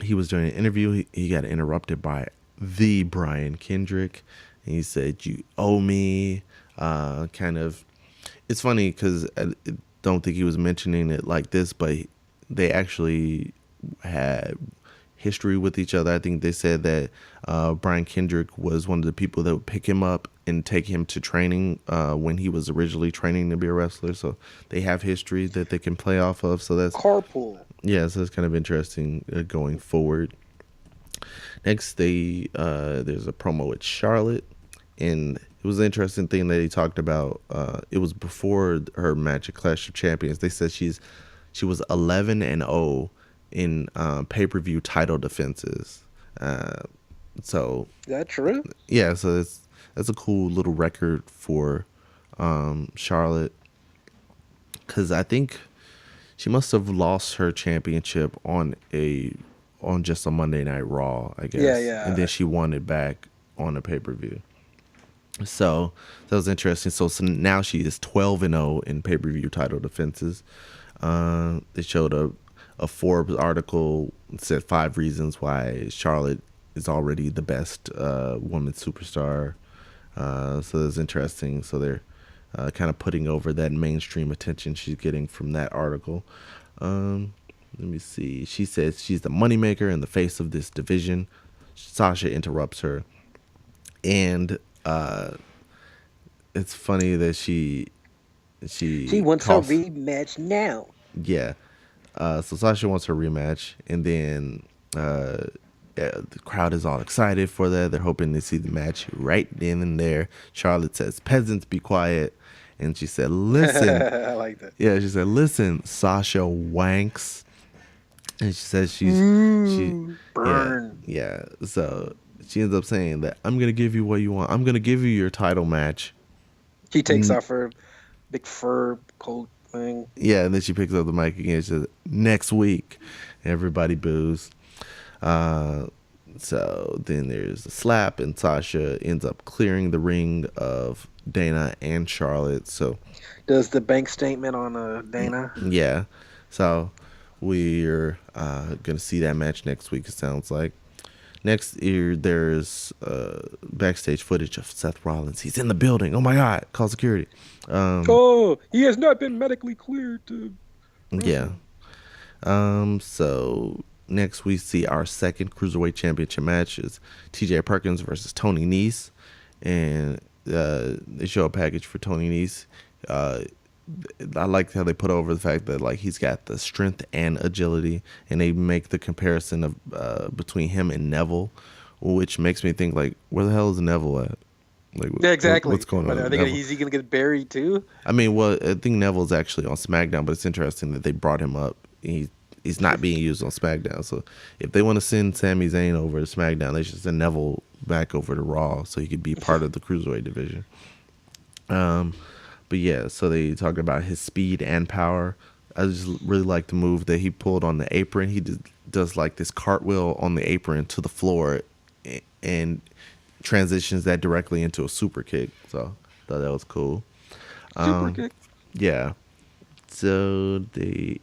He was doing an interview. He got interrupted by the Brian Kendrick. And he said, "You owe me." Kind of. It's funny because I don't think he was mentioning it like this, but they actually had history with each other. I think they said that Brian Kendrick was one of the people that would pick him up and take him to training when he was originally training to be a wrestler. So they have history that they can play off of. So that's carpool. Yeah, so it's kind of interesting going forward. Next, there's a promo with Charlotte, and it was an interesting thing that he talked about. It was before her match at Clash of Champions. They said she was 11-0 in pay-per-view title defenses. So is that true? Yeah, so that's a cool little record for Charlotte, because I think she must have lost her championship on just a Monday Night Raw, I guess. Yeah. And then she won it back on a pay-per-view. So that was interesting. So now she is 12-0 in pay-per-view title defenses. They showed a Forbes article that said 5 reasons why Charlotte is already the best women's superstar. So that's interesting. So they're kind of putting over that mainstream attention she's getting from that article. Let me see. She says she's the moneymaker and the face of this division. Sasha interrupts her. And it's funny that she wants her rematch now. Yeah. So Sasha wants her rematch, and then the crowd is all excited for that. They're hoping to see the match right then and there. Charlotte says, "Peasants, be quiet." And she said, "Listen." I like that. Yeah, she said, "Listen, Sasha wanks." And she says burn. Yeah. So she ends up saying that, "I'm going to give you what you want. I'm going to give you your title match." She takes off her big fur coat thing. Yeah, and then she picks up the mic again. She says, "Next week." Everybody boos. So then there's a slap, and Sasha ends up clearing the ring of Dana and Charlotte. So does the bank statement on Dana? Yeah. So we're gonna see that match next week, it sounds like. Next year, there's backstage footage of Seth Rollins. He's in the building. Oh my God! Call security. He has not been medically cleared to. Yeah. So next we see our second Cruiserweight Championship match is TJ Perkins versus Tony Nese, and they show a package for Tony Nese. I like how they put over the fact that like he's got the strength and agility, and they make the comparison of between him and Neville, which makes me think like, where the hell is Neville at? Like, yeah, exactly. What's going on? I think is he gonna get buried too? I mean, well, I think Neville's actually on SmackDown, but it's interesting that they brought him up. He's not being used on SmackDown. So if they want to send Sami Zayn over to SmackDown, they should send Neville back over to Raw so he could be part of the Cruiserweight division. But yeah, so they talk about his speed and power. I just really like the move that he pulled on the apron. He does like this cartwheel on the apron to the floor and transitions that directly into a super kick. So I thought that was cool. Super kick. Yeah. So he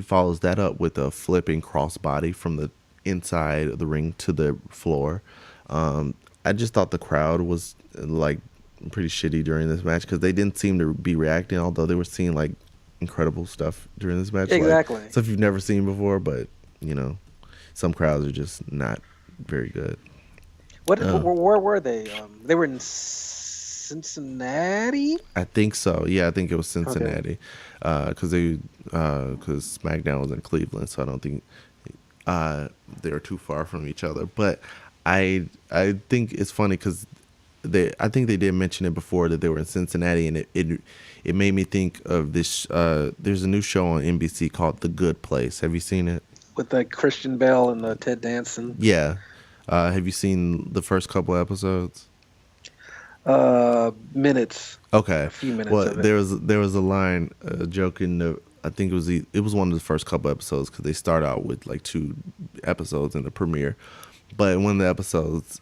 follows that up with a flipping crossbody from the inside of the ring to the floor. I just thought the crowd was like pretty shitty during this match because they didn't seem to be reacting, although they were seeing like incredible stuff during this match. Exactly. Like, stuff you've never seen before, but you know, some crowds are just not very good. Where were they? They were in Cincinnati? I think so. Yeah, I think it was Cincinnati. Because SmackDown was in Cleveland, so I don't think they were too far from each other. But I think it's funny because I think they did mention it before that they were in Cincinnati, and it made me think of this. There's a new show on NBC called The Good Place. Have you seen it? With the Christian Bale and the Ted Danson. Yeah. Have you seen the first couple episodes? Minutes. Okay. A few minutes. Well, there was a line, joke in the. I think it was one of the first couple episodes because they start out with like 2 episodes in the premiere, but one of the episodes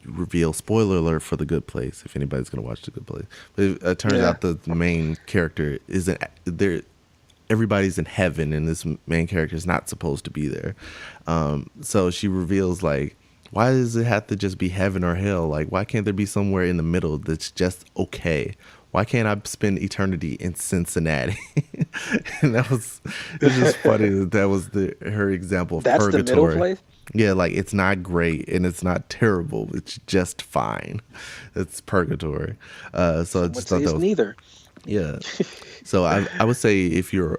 reveal, spoiler alert for The Good Place if anybody's gonna watch The Good Place. But it turns out the main character isn't there. Everybody's in heaven, and this main character is not supposed to be there. So she reveals, like, why does it have to just be heaven or hell? Like, why can't there be somewhere in the middle that's just okay? Why can't I spend eternity in Cincinnati? And it was just funny that was her example of that's purgatory. The middle place? Yeah, like, it's not great and it's not terrible. It's just fine. It's purgatory. So I just thought that was neither. Yeah. So I would say if you're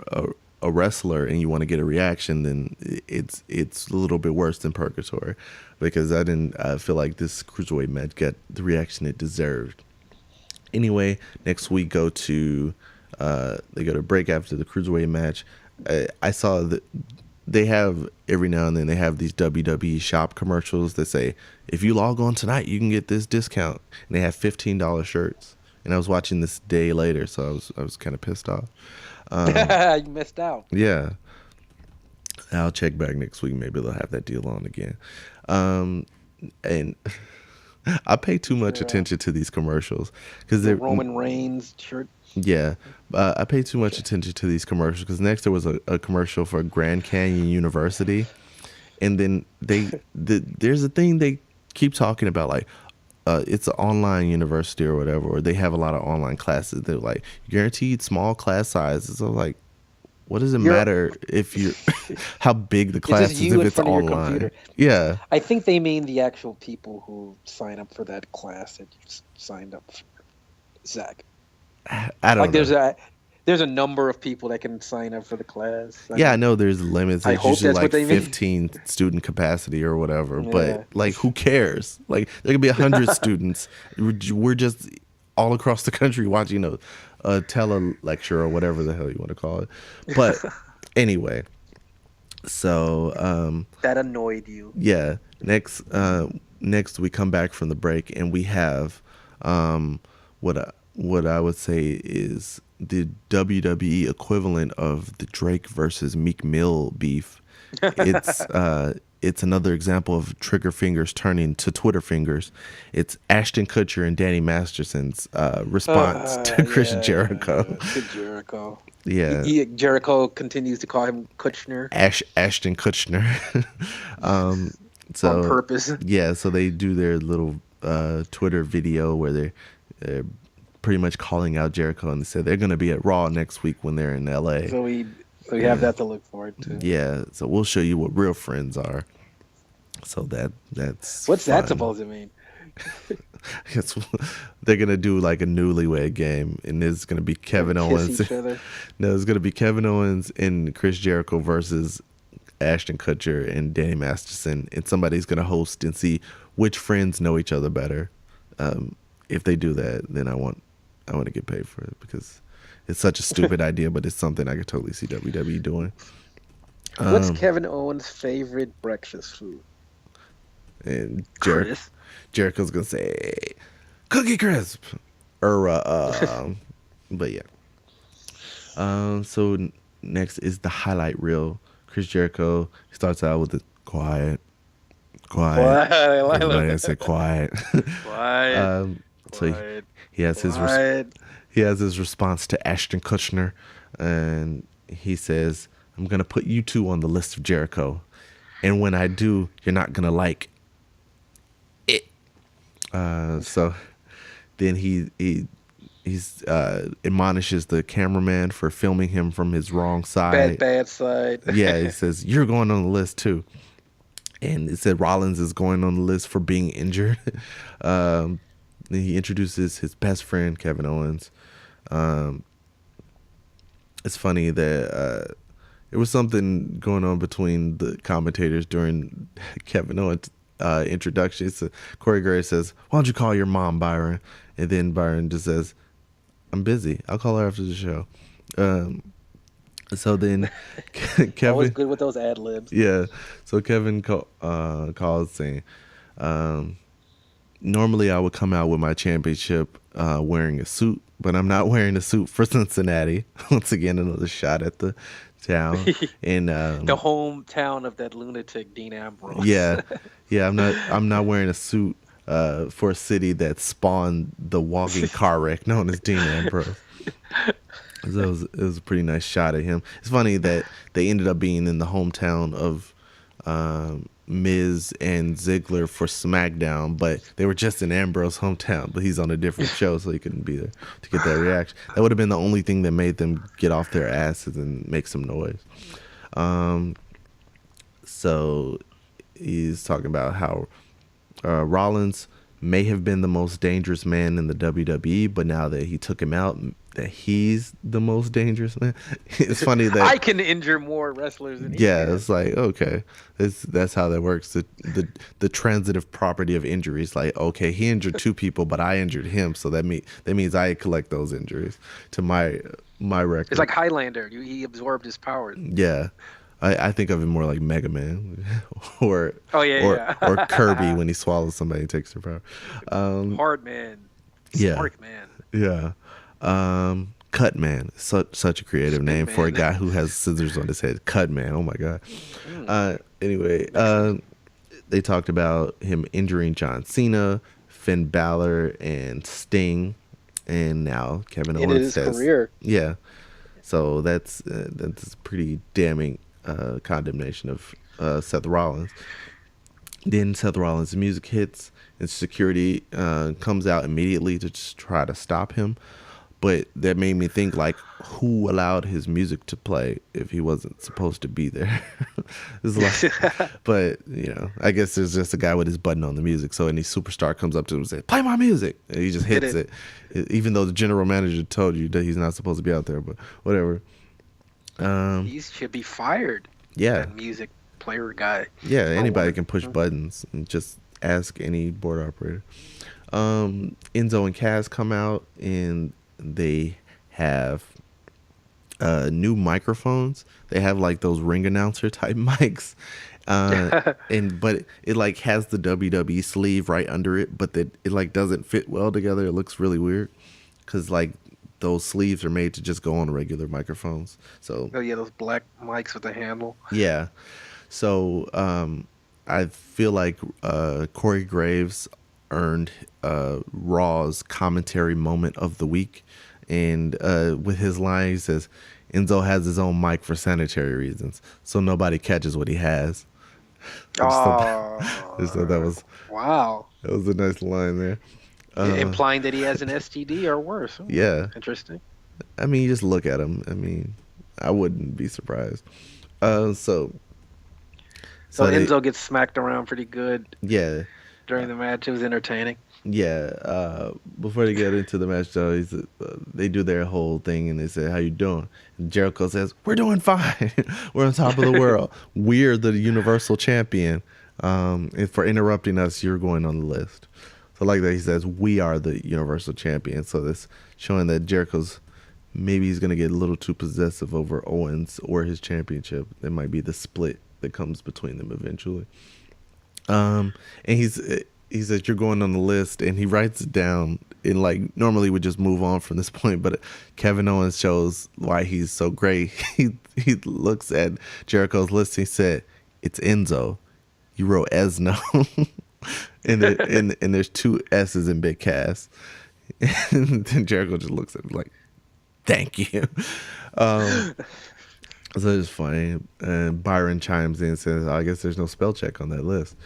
a wrestler and you want to get a reaction, then it's a little bit worse than purgatory, because I didn't feel like this cruiserweight match got the reaction it deserved. Anyway, next week they go to break after the cruiserweight match. I saw that they have, every now and then they have these WWE shop commercials that say, if you log on tonight, you can get this discount, and they have $15 shirts. And I was watching this day later, so I was kind of pissed off. You missed out. Yeah. I'll check back next week. Maybe they'll have that deal on again. And I pay too much attention to these commercials because they're Roman Reigns shirt. Yeah, I pay too much attention to these commercials because next there was a commercial for Grand Canyon University, and then there's a thing they keep talking about, like, it's an online university or whatever, or they have a lot of online classes. They're like guaranteed small class sizes. So like, what does it matter if you how big the class is if it's online? Yeah, I think they mean the actual people who sign up for that class that you signed up for. Zach, I don't know. There's a number of people that can sign up for the class. I know there's limits. It's usually like 15 student capacity or whatever. Yeah. But like, who cares? Like, there could be 100 students. We're just all across the country watching a tele-lecture or whatever the hell you want to call it. But anyway, so that annoyed you. Yeah. Next we come back from the break and we have what I would say is the WWE equivalent of the Drake versus Meek Mill beef. It's another example of trigger fingers turning to Twitter fingers. It's Ashton Kutcher and Danny Masterson's response to Chris Jericho. To Jericho. Yeah. Jericho continues to call him Kutcher. Ashton Kutcher. So, on purpose. Yeah, so they do their little Twitter video where they're pretty much calling out Jericho, and they said they're going to be at Raw next week when they're in LA. So we have that to look forward to. Yeah, so we'll show you what real friends are. So that's what's fun. That supposed to mean? They're gonna do like a newlywed game, and there's gonna be Kevin Owens. No, it's gonna be Kevin Owens and Chris Jericho versus Ashton Kutcher and Danny Masterson, and somebody's gonna host and see which friends know each other better. If they do that, then I want to get paid for it because it's such a stupid idea, but it's something I could totally see WWE doing. What's Kevin Owens' favorite breakfast food? And Jericho's gonna say Cookie Crisp, or but yeah. So next is the highlight reel. Chris Jericho starts out with the quiet. Everybody say quiet. Quiet. So he has his response to Ashton Kutcher, and he says, "I'm gonna put you two on the list of Jericho, and when I do, you're not gonna like it." So then he admonishes the cameraman for filming him from his wrong side. Bad side. Yeah, he says, "You're going on the list too." And it said Rollins is going on the list for being injured. Then he introduces his best friend, Kevin Owens. It's funny that there was something going on between the commentators during Kevin Owens' introduction. So Corey Graves says, "Why don't you call your mom, Byron?" And then Byron just says, "I'm busy. I'll call her after the show." So then Kevin, always good with those ad libs. Yeah. So Kevin calls saying, "Normally I would come out with my championship wearing a suit, but I'm not wearing a suit for Cincinnati." Once again, another shot at the town in the hometown of that lunatic Dean Ambrose. Yeah. I'm not wearing a suit for a city that spawned the walking car wreck known as Dean Ambrose. So it was a pretty nice shot at him. It's funny that they ended up being in the hometown of Miz and Ziggler for SmackDown, but they were just in Ambrose's hometown, but he's on a different show, so he couldn't be there to get that reaction. That would have been the only thing that made them get off their asses and make some noise. So he's talking about how Rollins may have been the most dangerous man in the WWE, but now that he took him out, that he's the most dangerous man. It's funny that I can injure more wrestlers than he can. It's like, okay, that's how that works. The transitive property of injuries. Like, okay, he injured 2 people, but I injured him, so that means I collect those injuries to my record. It's like Highlander. He absorbed his powers. Yeah. I think of him more like Mega Man, or Kirby when he swallows somebody and takes their power. Hard man, smart man. Yeah. Cut Man, such a creative name for a guy who has scissors on his head. Cut Man, oh my god. Anyway, they talked about him injuring John Cena, Finn Balor, and Sting, and now Kevin Owens says, career. Yeah. So that's pretty damning condemnation of Seth Rollins. Then Seth Rollins' music hits, and security comes out immediately to just try to stop him. But that made me think, like, who allowed his music to play if he wasn't supposed to be there? But, I guess there's just a guy with his button on the music. So any superstar comes up to him and says, "Play my music." And he just hits it. Even though the general manager told you that he's not supposed to be out there, but whatever. He should be fired. Yeah. That music player guy. Yeah, anybody can push buttons, and just ask any board operator. Enzo and Cass come out, and they have new microphones. They have like those ring announcer type mics, but it like has the WWE sleeve right under it, but it like doesn't fit well together. It looks really weird because like those sleeves are made to just go on regular microphones. So those black mics with the handle. Yeah. So I feel like Corey Graves earned Raw's commentary moment of the week, and with his line, he says Enzo has his own mic for sanitary reasons, so nobody catches what he has. I just thought that was wow. That was a nice line there, implying that he has an STD or worse. Yeah, interesting. I mean, you just look at him. I mean, I wouldn't be surprised. So Enzo gets smacked around pretty good. Yeah. During the match, it was entertaining. Yeah. Before they get into the match, though, they do their whole thing, and they say, "How you doing?" And Jericho says, "We're doing fine. We're on top of the world. We're the Universal Champion. And for interrupting us, you're going on the list." So like that, he says, "We are the Universal Champion." So that's showing that Jericho's maybe he's going to get a little too possessive over Owens or his championship. There might be the split that comes between them eventually. And he says, "You're going on the list," and he writes it down. And like normally we just move on from this point, but Kevin Owens shows why he's so great. He looks at Jericho's list. And he said, "It's Enzo. You wrote Esno." and there's 2 S's in Big Cass. And then Jericho just looks at him like, "Thank you." So it's funny. And Byron chimes in and says, "I guess there's no spell check on that list."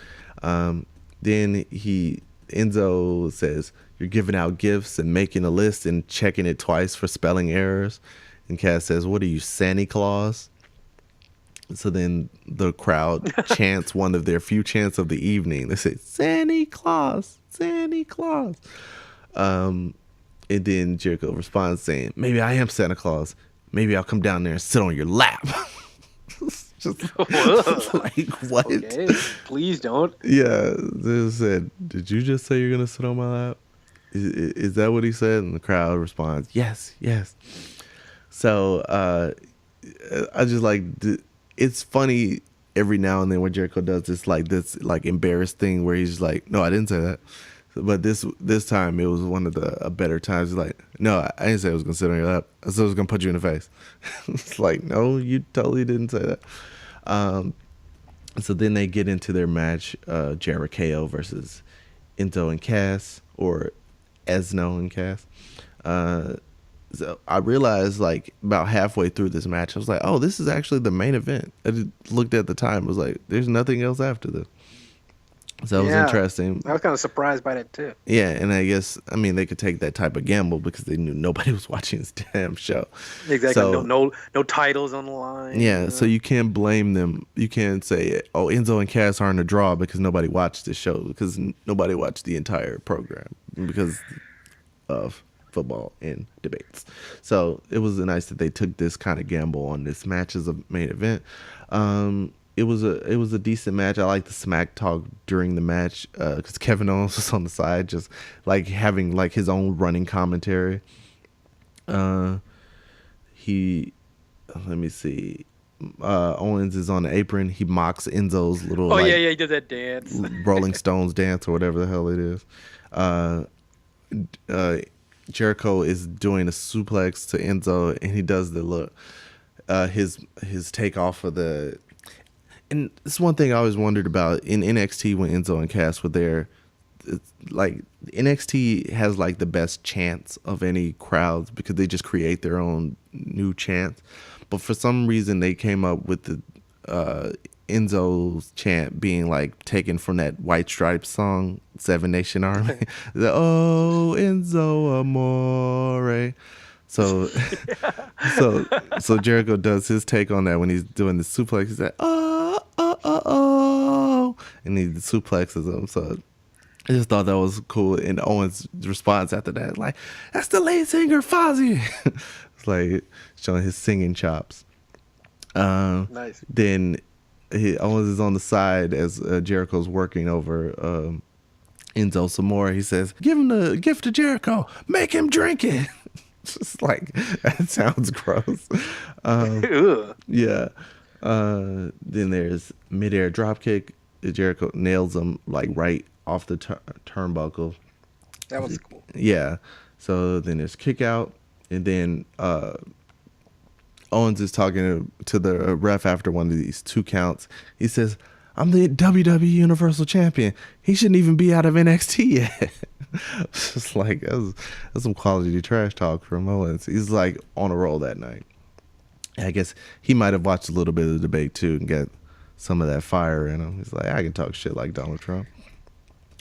Then Enzo says, "You're giving out gifts and making a list and checking it twice for spelling errors." And Cass says, "What are you, Santa Claus?" So then the crowd chants one of their few chants of the evening. They say, "Santa Claus, Santa Claus." And then Jericho responds saying, "Maybe I am Santa Claus. Maybe I'll come down there and sit on your lap." just like what? Okay, please don't. Yeah, they said, "Did you just say you're gonna sit on my lap?" Is that what he said? And the crowd responds, "Yes, yes." So I just like it's funny every now and then when Jericho does this like embarrassed thing where he's just like, "No, I didn't say that." But this time it was one of the better times. He's like, "No, I didn't say I was gonna sit on your lap. I said I was gonna punch you in the face." It's like, no, you totally didn't say that. So then they get into their match, Jericho versus Enzo and Cass, or Esno and Cass. So I realized like about halfway through this match, I was like, oh, this is actually the main event. I just looked at the time, was like, there's nothing else after this. So it was interesting. I was kind of surprised by that too. Yeah, and I guess they could take that type of gamble because they knew nobody was watching this damn show. Exactly. So, no titles on the line. Yeah, so you can't blame them. You can't say, oh, Enzo and Cass aren't a draw because nobody watched this show, because nobody watched the entire program because of football and debates. So it was nice that they took this kind of gamble on this match as a main event. It was a decent match. I like the smack talk during the match because Kevin Owens was on the side, just like having like his own running commentary. Let me see. Owens is on the apron. He mocks Enzo's little. Oh yeah, he did that dance, Rolling Stones dance or whatever the hell it is. Jericho is doing a suplex to Enzo, and he does the look. His takeoff of the. And it's one thing I always wondered about in NXT when Enzo and Cass were there. It's like NXT has like the best chants of any crowds because they just create their own new chants. But for some reason they came up with the Enzo's chant being like taken from that White Stripes song, Seven Nation Army. Oh, Enzo Amore. So Jericho does his take on that when he's doing the suplex. He's like, oh, and he suplexes him. So I just thought that was cool. And Owens' response after that, like, that's the lead singer, Fozzy. It's like showing his singing chops. Nice. Then Owens is on the side as Jericho's working over Enzo some more. He says, give him the gift to Jericho. Make him drink it. Just like, that sounds gross. Yeah. Then there's midair dropkick. Jericho nails him like right off the turnbuckle. That was cool. Yeah. So then there's kick out, and then Owens is talking to the ref after one of these 2 counts. He says, I'm the WWE Universal Champion. He shouldn't even be out of NXT yet. It's just like, that's some quality trash talk from Owens. He's like on a roll that night. I guess he might have watched a little bit of the debate too and got some of that fire in him. He's like, I can talk shit like Donald Trump.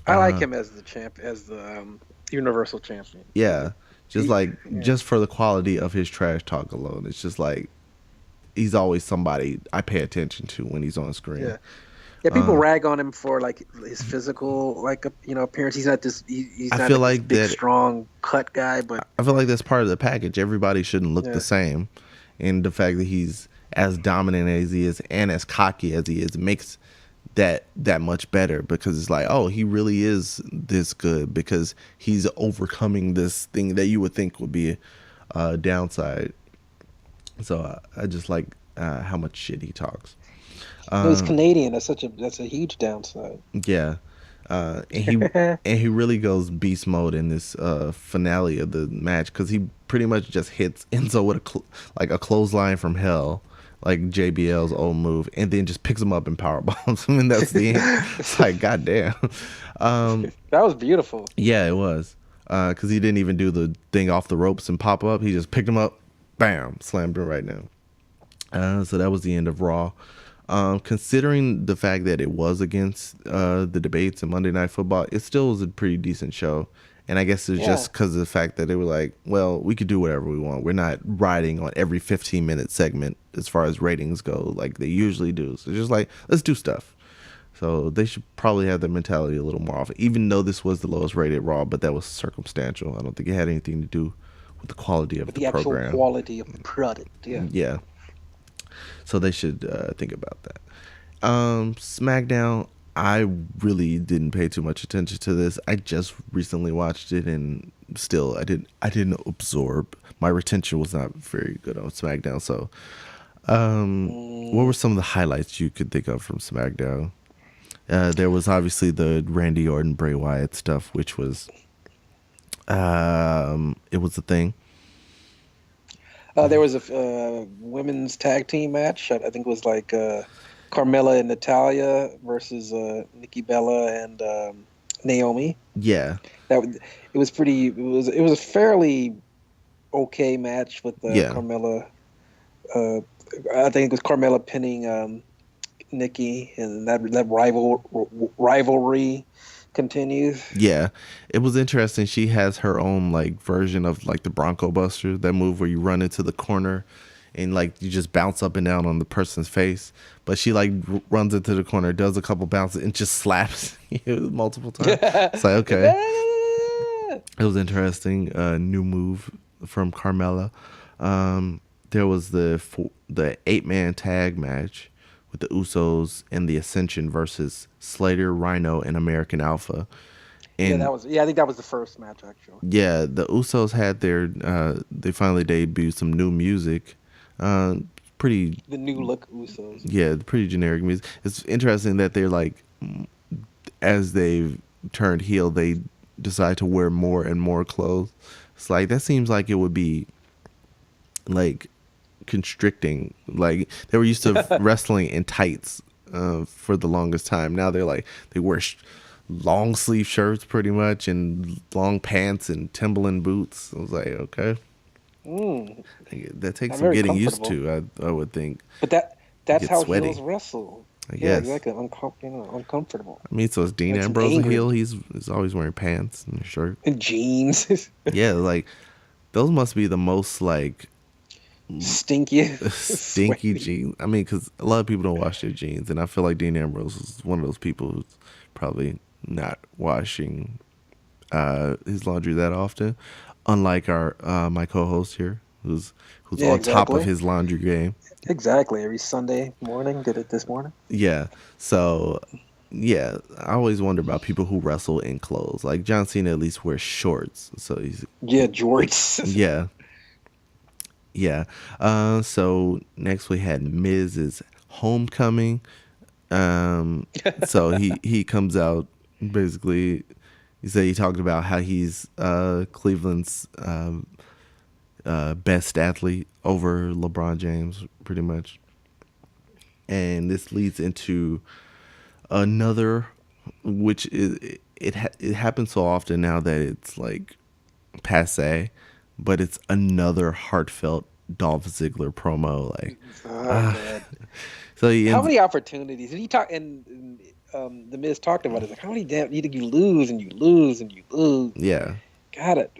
I like him as the Universal Champion. Yeah, just for the quality of his trash talk alone. It's just like he's always somebody I pay attention to when he's on screen. Yeah. Yeah, people rag on him for like his physical, like appearance. He's not this. He's not this big, strong cut guy. But I feel like that's part of the package. Everybody shouldn't look the same, and the fact that he's as dominant as he is and as cocky as he is makes that much better, because it's like, oh, he really is this good because he's overcoming this thing that you would think would be a downside. So I just like how much shit he talks. He's Canadian. That's a huge downside. Yeah, and he really goes beast mode in this finale of the match, because he pretty much just hits Enzo with a clothesline from hell, like JBL's old move, and then just picks him up and power bombs him, and that's the end. It's like, goddamn. That was beautiful. Yeah, it was, because he didn't even do the thing off the ropes and pop up. He just picked him up, bam, slammed him right down. So that was the end of Raw. Considering the fact that it was against the debates and Monday Night Football, it still was a pretty decent show. And I guess it's just because of the fact that they were like, well, we could do whatever we want. We're not riding on every 15-minute segment as far as ratings go like they usually do. So it's just like, let's do stuff. So they should probably have their mentality a little more often, even though this was the lowest rated Raw, but that was circumstantial. I don't think it had anything to do with the quality of the program. Actual quality of the product, yeah. Yeah. So they should think about that. SmackDown, I really didn't pay too much attention to this. I just recently watched it, and still, I didn't absorb. My retention was not very good on SmackDown. So, what were some of the highlights you could think of from SmackDown? There was obviously the Randy Orton Bray Wyatt stuff, which was, it was a thing. There was a women's tag team match. I think it was like Carmella and Natalya versus Nikki Bella and Naomi. Yeah, it was pretty. It was a fairly okay match with Carmella. I think it was Carmella pinning Nikki, and that rivalry continues. Yeah, it was interesting. She has her own like version of like the Bronco Buster, that move where you run into the corner and like you just bounce up and down on the person's face. But she like runs into the corner, does a couple bounces, and just slaps you multiple times. It's like, okay. It was interesting. New move from Carmella. There was the 8-man tag match with the Usos and the Ascension versus Slater, Rhino, and American Alpha. And I think that was the first match actually. Yeah, the Usos had their they finally debuted some new music. The new look Usos. Yeah, pretty generic music. It's interesting that they're like, as they've turned heel, they decide to wear more and more clothes. It's like, that seems like it would be like constricting. Like, they were used to wrestling in tights for the longest time. Now they're like, they wear long sleeve shirts pretty much, and long pants and Timberland boots. I was like, okay. That takes some getting used to, I would think. But that's how heels wrestle. I guess. Exactly. Uncomfortable. I mean, so is Dean Ambrose a heel? He's always wearing pants and a shirt. And jeans. Yeah, like, those must be the most, like... stinky jeans. I mean, because a lot of people don't wash their jeans, and I feel like Dean Ambrose is one of those people who's probably not washing his laundry that often. Unlike my co-host here, who's on top of his laundry game. Exactly. Every Sunday morning, did it this morning. Yeah. So, yeah, I always wonder about people who wrestle in clothes. Like, John Cena at least wears shorts. So he's... Yeah, jorts. Yeah. Yeah. So next we had Miz's Homecoming. So he comes out, basically... He talked about how he's Cleveland's best athlete over LeBron James, pretty much. And this leads into another, which is it happens so often now that it's like passe, but it's another heartfelt Dolph Ziggler promo. Like, so how many opportunities did he talk? And the Miz talked about it. Like, how many you lose and you lose and you lose. Yeah. Got it.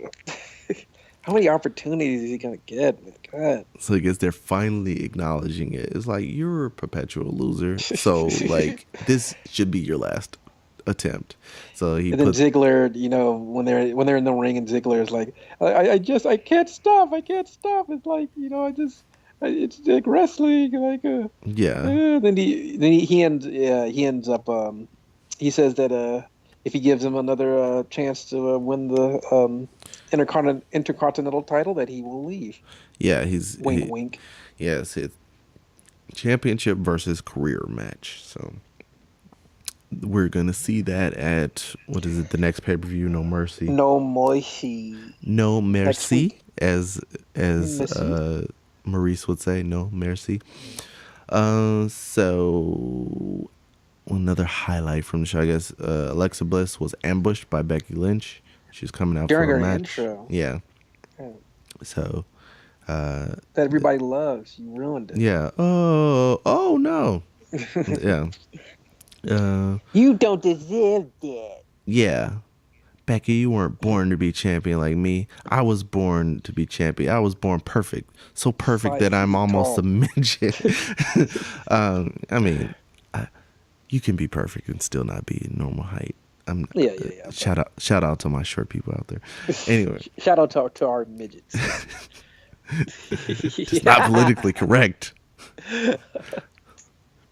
How many opportunities is he gonna get? God. So I guess they're finally acknowledging it. It's like, you're a perpetual loser. So like, this should be your last attempt. So then Ziggler, when they're in the ring, and Ziggler is like, I can't stop. It's like, it's like wrestling. Like, Then he ends up. He says that if he gives him another chance to win the Intercontinental title, that he will leave. Yeah, he's wink. Yes, it's championship versus career match. So we're gonna see that at, what is it? The next pay-per-view, No Mercy. No Mercy. No Mercy, as Maurice would say. No Mercy. So another highlight from the show, I guess, Alexa Bliss was ambushed by Becky Lynch. She's coming out during for a her match. Intro. Yeah. So that everybody loves. You ruined it. Yeah. Oh no. Yeah. You don't deserve that. Yeah. Becky, you weren't born to be champion like me. I was born to be champion. I was born perfect. So perfect that I'm almost a midget. I mean, you can be perfect and still not be normal height. Yeah. Shout out to my short people out there. Anyway. Shout out to our midgets. It's not politically correct.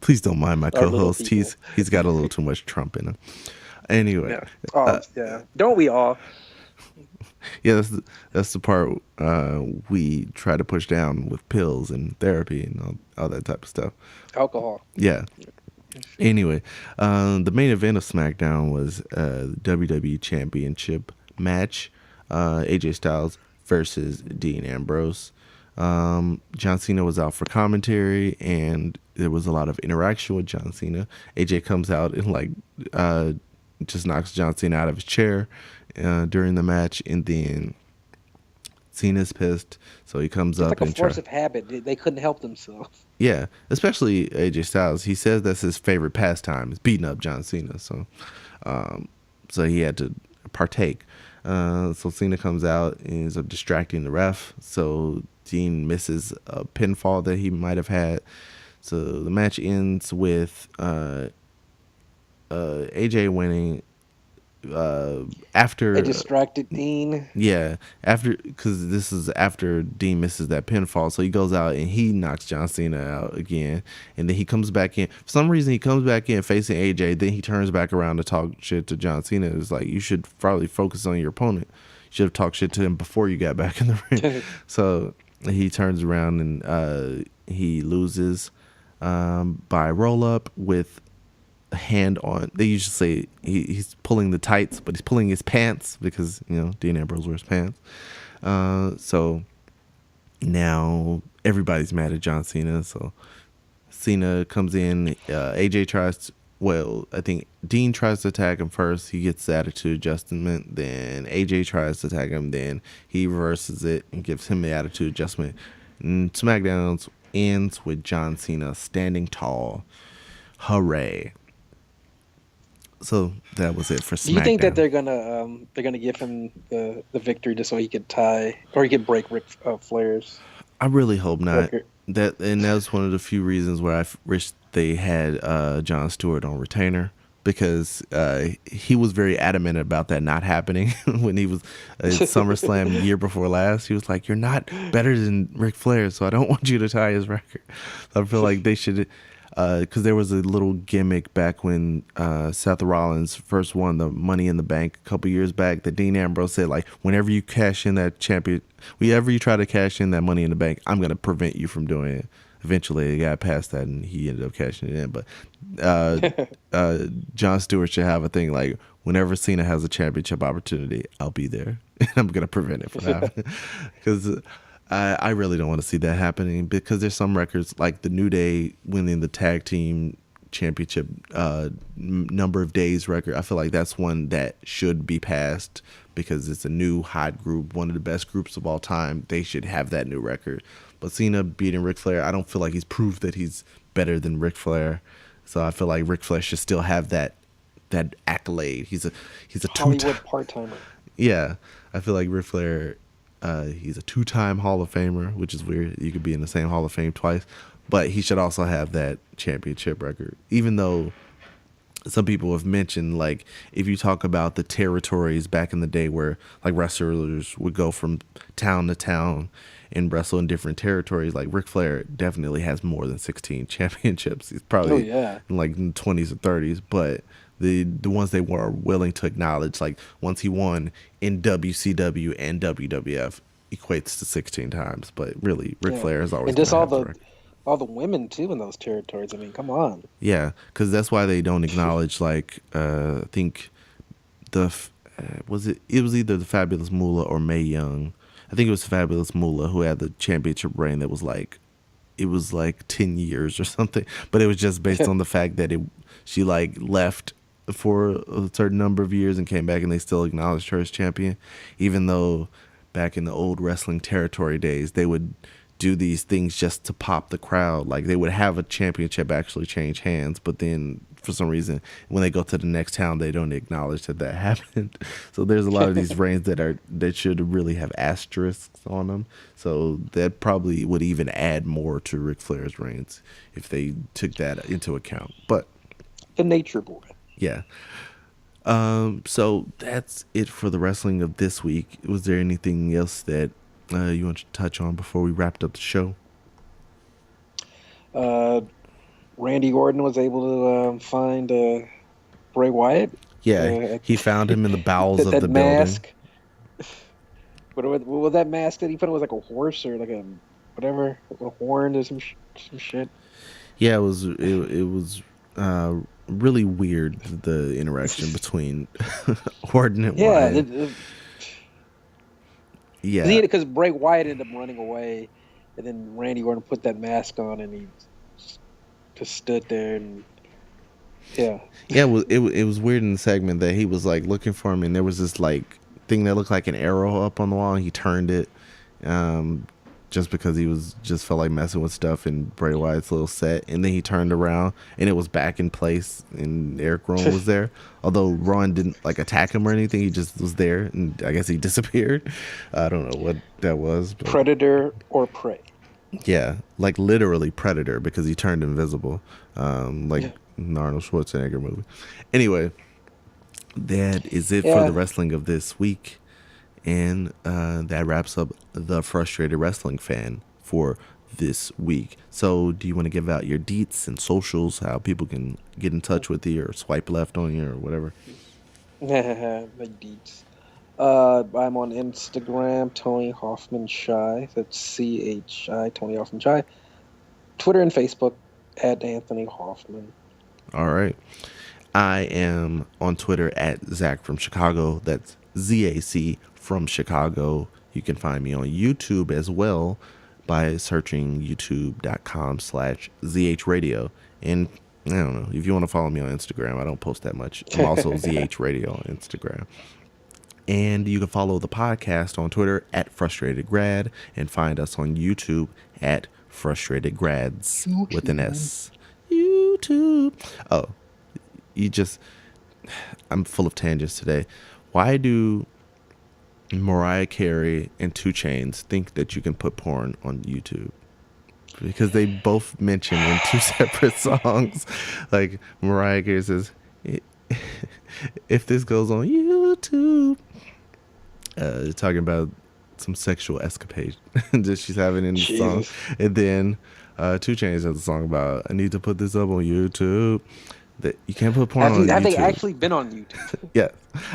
Please don't mind my co-host. He's got a little too much Trump in him. Anyway. Yeah. Don't we all? Yeah, that's the part we try to push down with pills and therapy and all that type of stuff. Alcohol. Yeah. Anyway, the main event of SmackDown was the WWE Championship match. AJ Styles versus Dean Ambrose. John Cena was out for commentary, and there was a lot of interaction with John Cena. AJ comes out and just knocks John Cena out of his chair during the match, and then Cena's pissed, so he comes up and force of habit. They couldn't help themselves. Yeah, especially AJ Styles. He says that's his favorite pastime is beating up John Cena. So he had to partake. So Cena comes out and ends up distracting the ref. So Dean misses a pinfall that he might have had. So the match ends with AJ winning. After a distracted Dean. Yeah, because this is after Dean misses that pinfall, so he goes out and he knocks John Cena out again, and then he comes back in. For some reason, he comes back in facing AJ. Then he turns back around to talk shit to John Cena. It's like, you should probably focus on your opponent. You should have talked shit to him before you got back in the ring. So he turns around and he loses by roll up with hand on. They usually say he's pulling the tights, but he's pulling his pants because Dean Ambrose wears pants. So now everybody's mad at John Cena. So Cena comes in. AJ tries to, I think Dean tries to attack him first. He gets the attitude adjustment. Then AJ tries to attack him. Then he reverses it and gives him the attitude adjustment. And SmackDown ends with John Cena standing tall. Hooray! So that was it for SmackDown. Do you think that they're gonna give him the victory just so he could tie or he could break Ric Flair's? I really hope not. That was one of the few reasons where I wish they had Jon Stewart on retainer, because he was very adamant about that not happening when he was at SummerSlam the year before last. He was like, "You're not better than Ric Flair, so I don't want you to tie his record." I feel like they should. Because there was a little gimmick back when Seth Rollins first won the Money in the Bank a couple years back, that Dean Ambrose said, like, whenever you cash in that whenever you try to cash in that Money in the Bank, I'm going to prevent you from doing it. Eventually, he got past that and he ended up cashing it in. But Jon Stewart should have a thing like, whenever Cena has a championship opportunity, I'll be there. And I'm going to prevent it from happening. Because I really don't want to see that happening, because there's some records like the New Day winning the tag team championship number of days record. I feel like that's one that should be passed because it's a new hot group, one of the best groups of all time. They should have that new record. But Cena beating Ric Flair, I don't feel like he's proved that he's better than Ric Flair. So I feel like Ric Flair should still have that accolade. He's a Hollywood part-timer. Yeah, I feel like Ric Flair. He's a 2-time Hall of Famer, which is weird. You could be in the same Hall of Fame twice. But he should also have that championship record. Even though some people have mentioned, like, if you talk about the territories back in the day where, like, wrestlers would go from town to town and wrestle in different territories, like, Ric Flair definitely has more than 16 championships. He's probably in, like, in the 20s or 30s. But the ones they were willing to acknowledge, like, once he won in WCW and WWF, equates to 16 times. But really, Ric Flair is always, and just all the women too in those territories. I mean, come on. Yeah, because that's why they don't acknowledge, like, I think it was either the Fabulous Moolah or Mae Young. I think it was Fabulous Moolah who had the championship reign that was like, it was like 10 years or something. But it was just based on the fact that she like left for a certain number of years and came back, and they still acknowledged her as champion, even though back in the old wrestling territory days they would do these things just to pop the crowd. Like, they would have a championship actually change hands, but then for some reason when they go to the next town they don't acknowledge that happened. So there's a lot of these reigns that should really have asterisks on them. So that probably would even add more to Ric Flair's reigns if they took that into account. But the Nature Boy. Yeah. So that's it for the wrestling of this week. Was there anything else that you want to touch on before we wrapped up the show? Randy Orton was able to find Bray Wyatt. Yeah, he found him in the bowels of the mask. building. What was that mask that he put? It was like a horse or like a whatever, a horn or some shit. Yeah, it was really weird, the interaction between Orton and Wyatt. Yeah, because Bray Wyatt ended up running away, and then Randy Orton put that mask on, and he just stood there and yeah. It was weird in the segment that he was like looking for him, and there was this like thing that looked like an arrow up on the wall, and he turned it, just because he just felt like messing with stuff in Bray Wyatt's little set, and then he turned around and it was back in place, and Eric Rowan was there. Although Rowan didn't like attack him or anything, he just was there, and I guess he disappeared. I don't know what that was. But Predator or prey. Yeah, like literally Predator, because he turned invisible, like an Arnold Schwarzenegger movie. Anyway, that is it for the wrestling of this week. And that wraps up the Frustrated Wrestling Fan for this week. So do you want to give out your deets and socials, how people can get in touch with you or swipe left on you or whatever? My deets. I'm on Instagram, Tony Hoffman Shy. That's CHI, Tony Hoffman Shy. Twitter and Facebook at Anthony Hoffman. All right. I am on Twitter at Zach from Chicago. That's ZAC from Chicago. You can find me on YouTube as well by searching youtube.com/ZHRadio. And I don't know, if you want to follow me on Instagram, I don't post that much. I'm also ZH Radio on Instagram. And you can follow the podcast on Twitter at Frustrated Grad and find us on YouTube at Frustrated Grads with an S. YouTube. Oh, I'm full of tangents today. Why do Mariah Carey and 2 Chainz think that you can put porn on YouTube? Because they both mention in 2 separate songs. Like Mariah Carey says, if this goes on YouTube, talking about some sexual escapade that she's having in the song. And then 2 Chainz has a song about, I need to put this up on YouTube. That you can't put porn on YouTube. Have they actually been on YouTube? Yeah,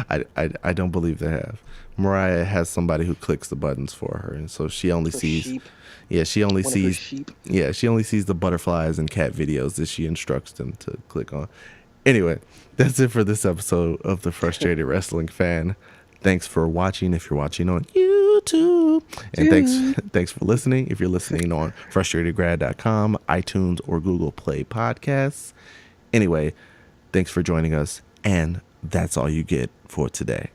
I don't believe they have. Mariah has somebody who clicks the buttons for her, and so she only sees. Sheep. Yeah, she only sees. Yeah, she only sees the butterflies and cat videos that she instructs them to click on. Anyway, that's it for this episode of the Frustrated Wrestling Fan. Thanks for watching if you're watching on YouTube. And thanks for listening if you're listening on frustratedgrad.com, iTunes, or Google Play Podcasts. Anyway, thanks for joining us, and that's all you get for today.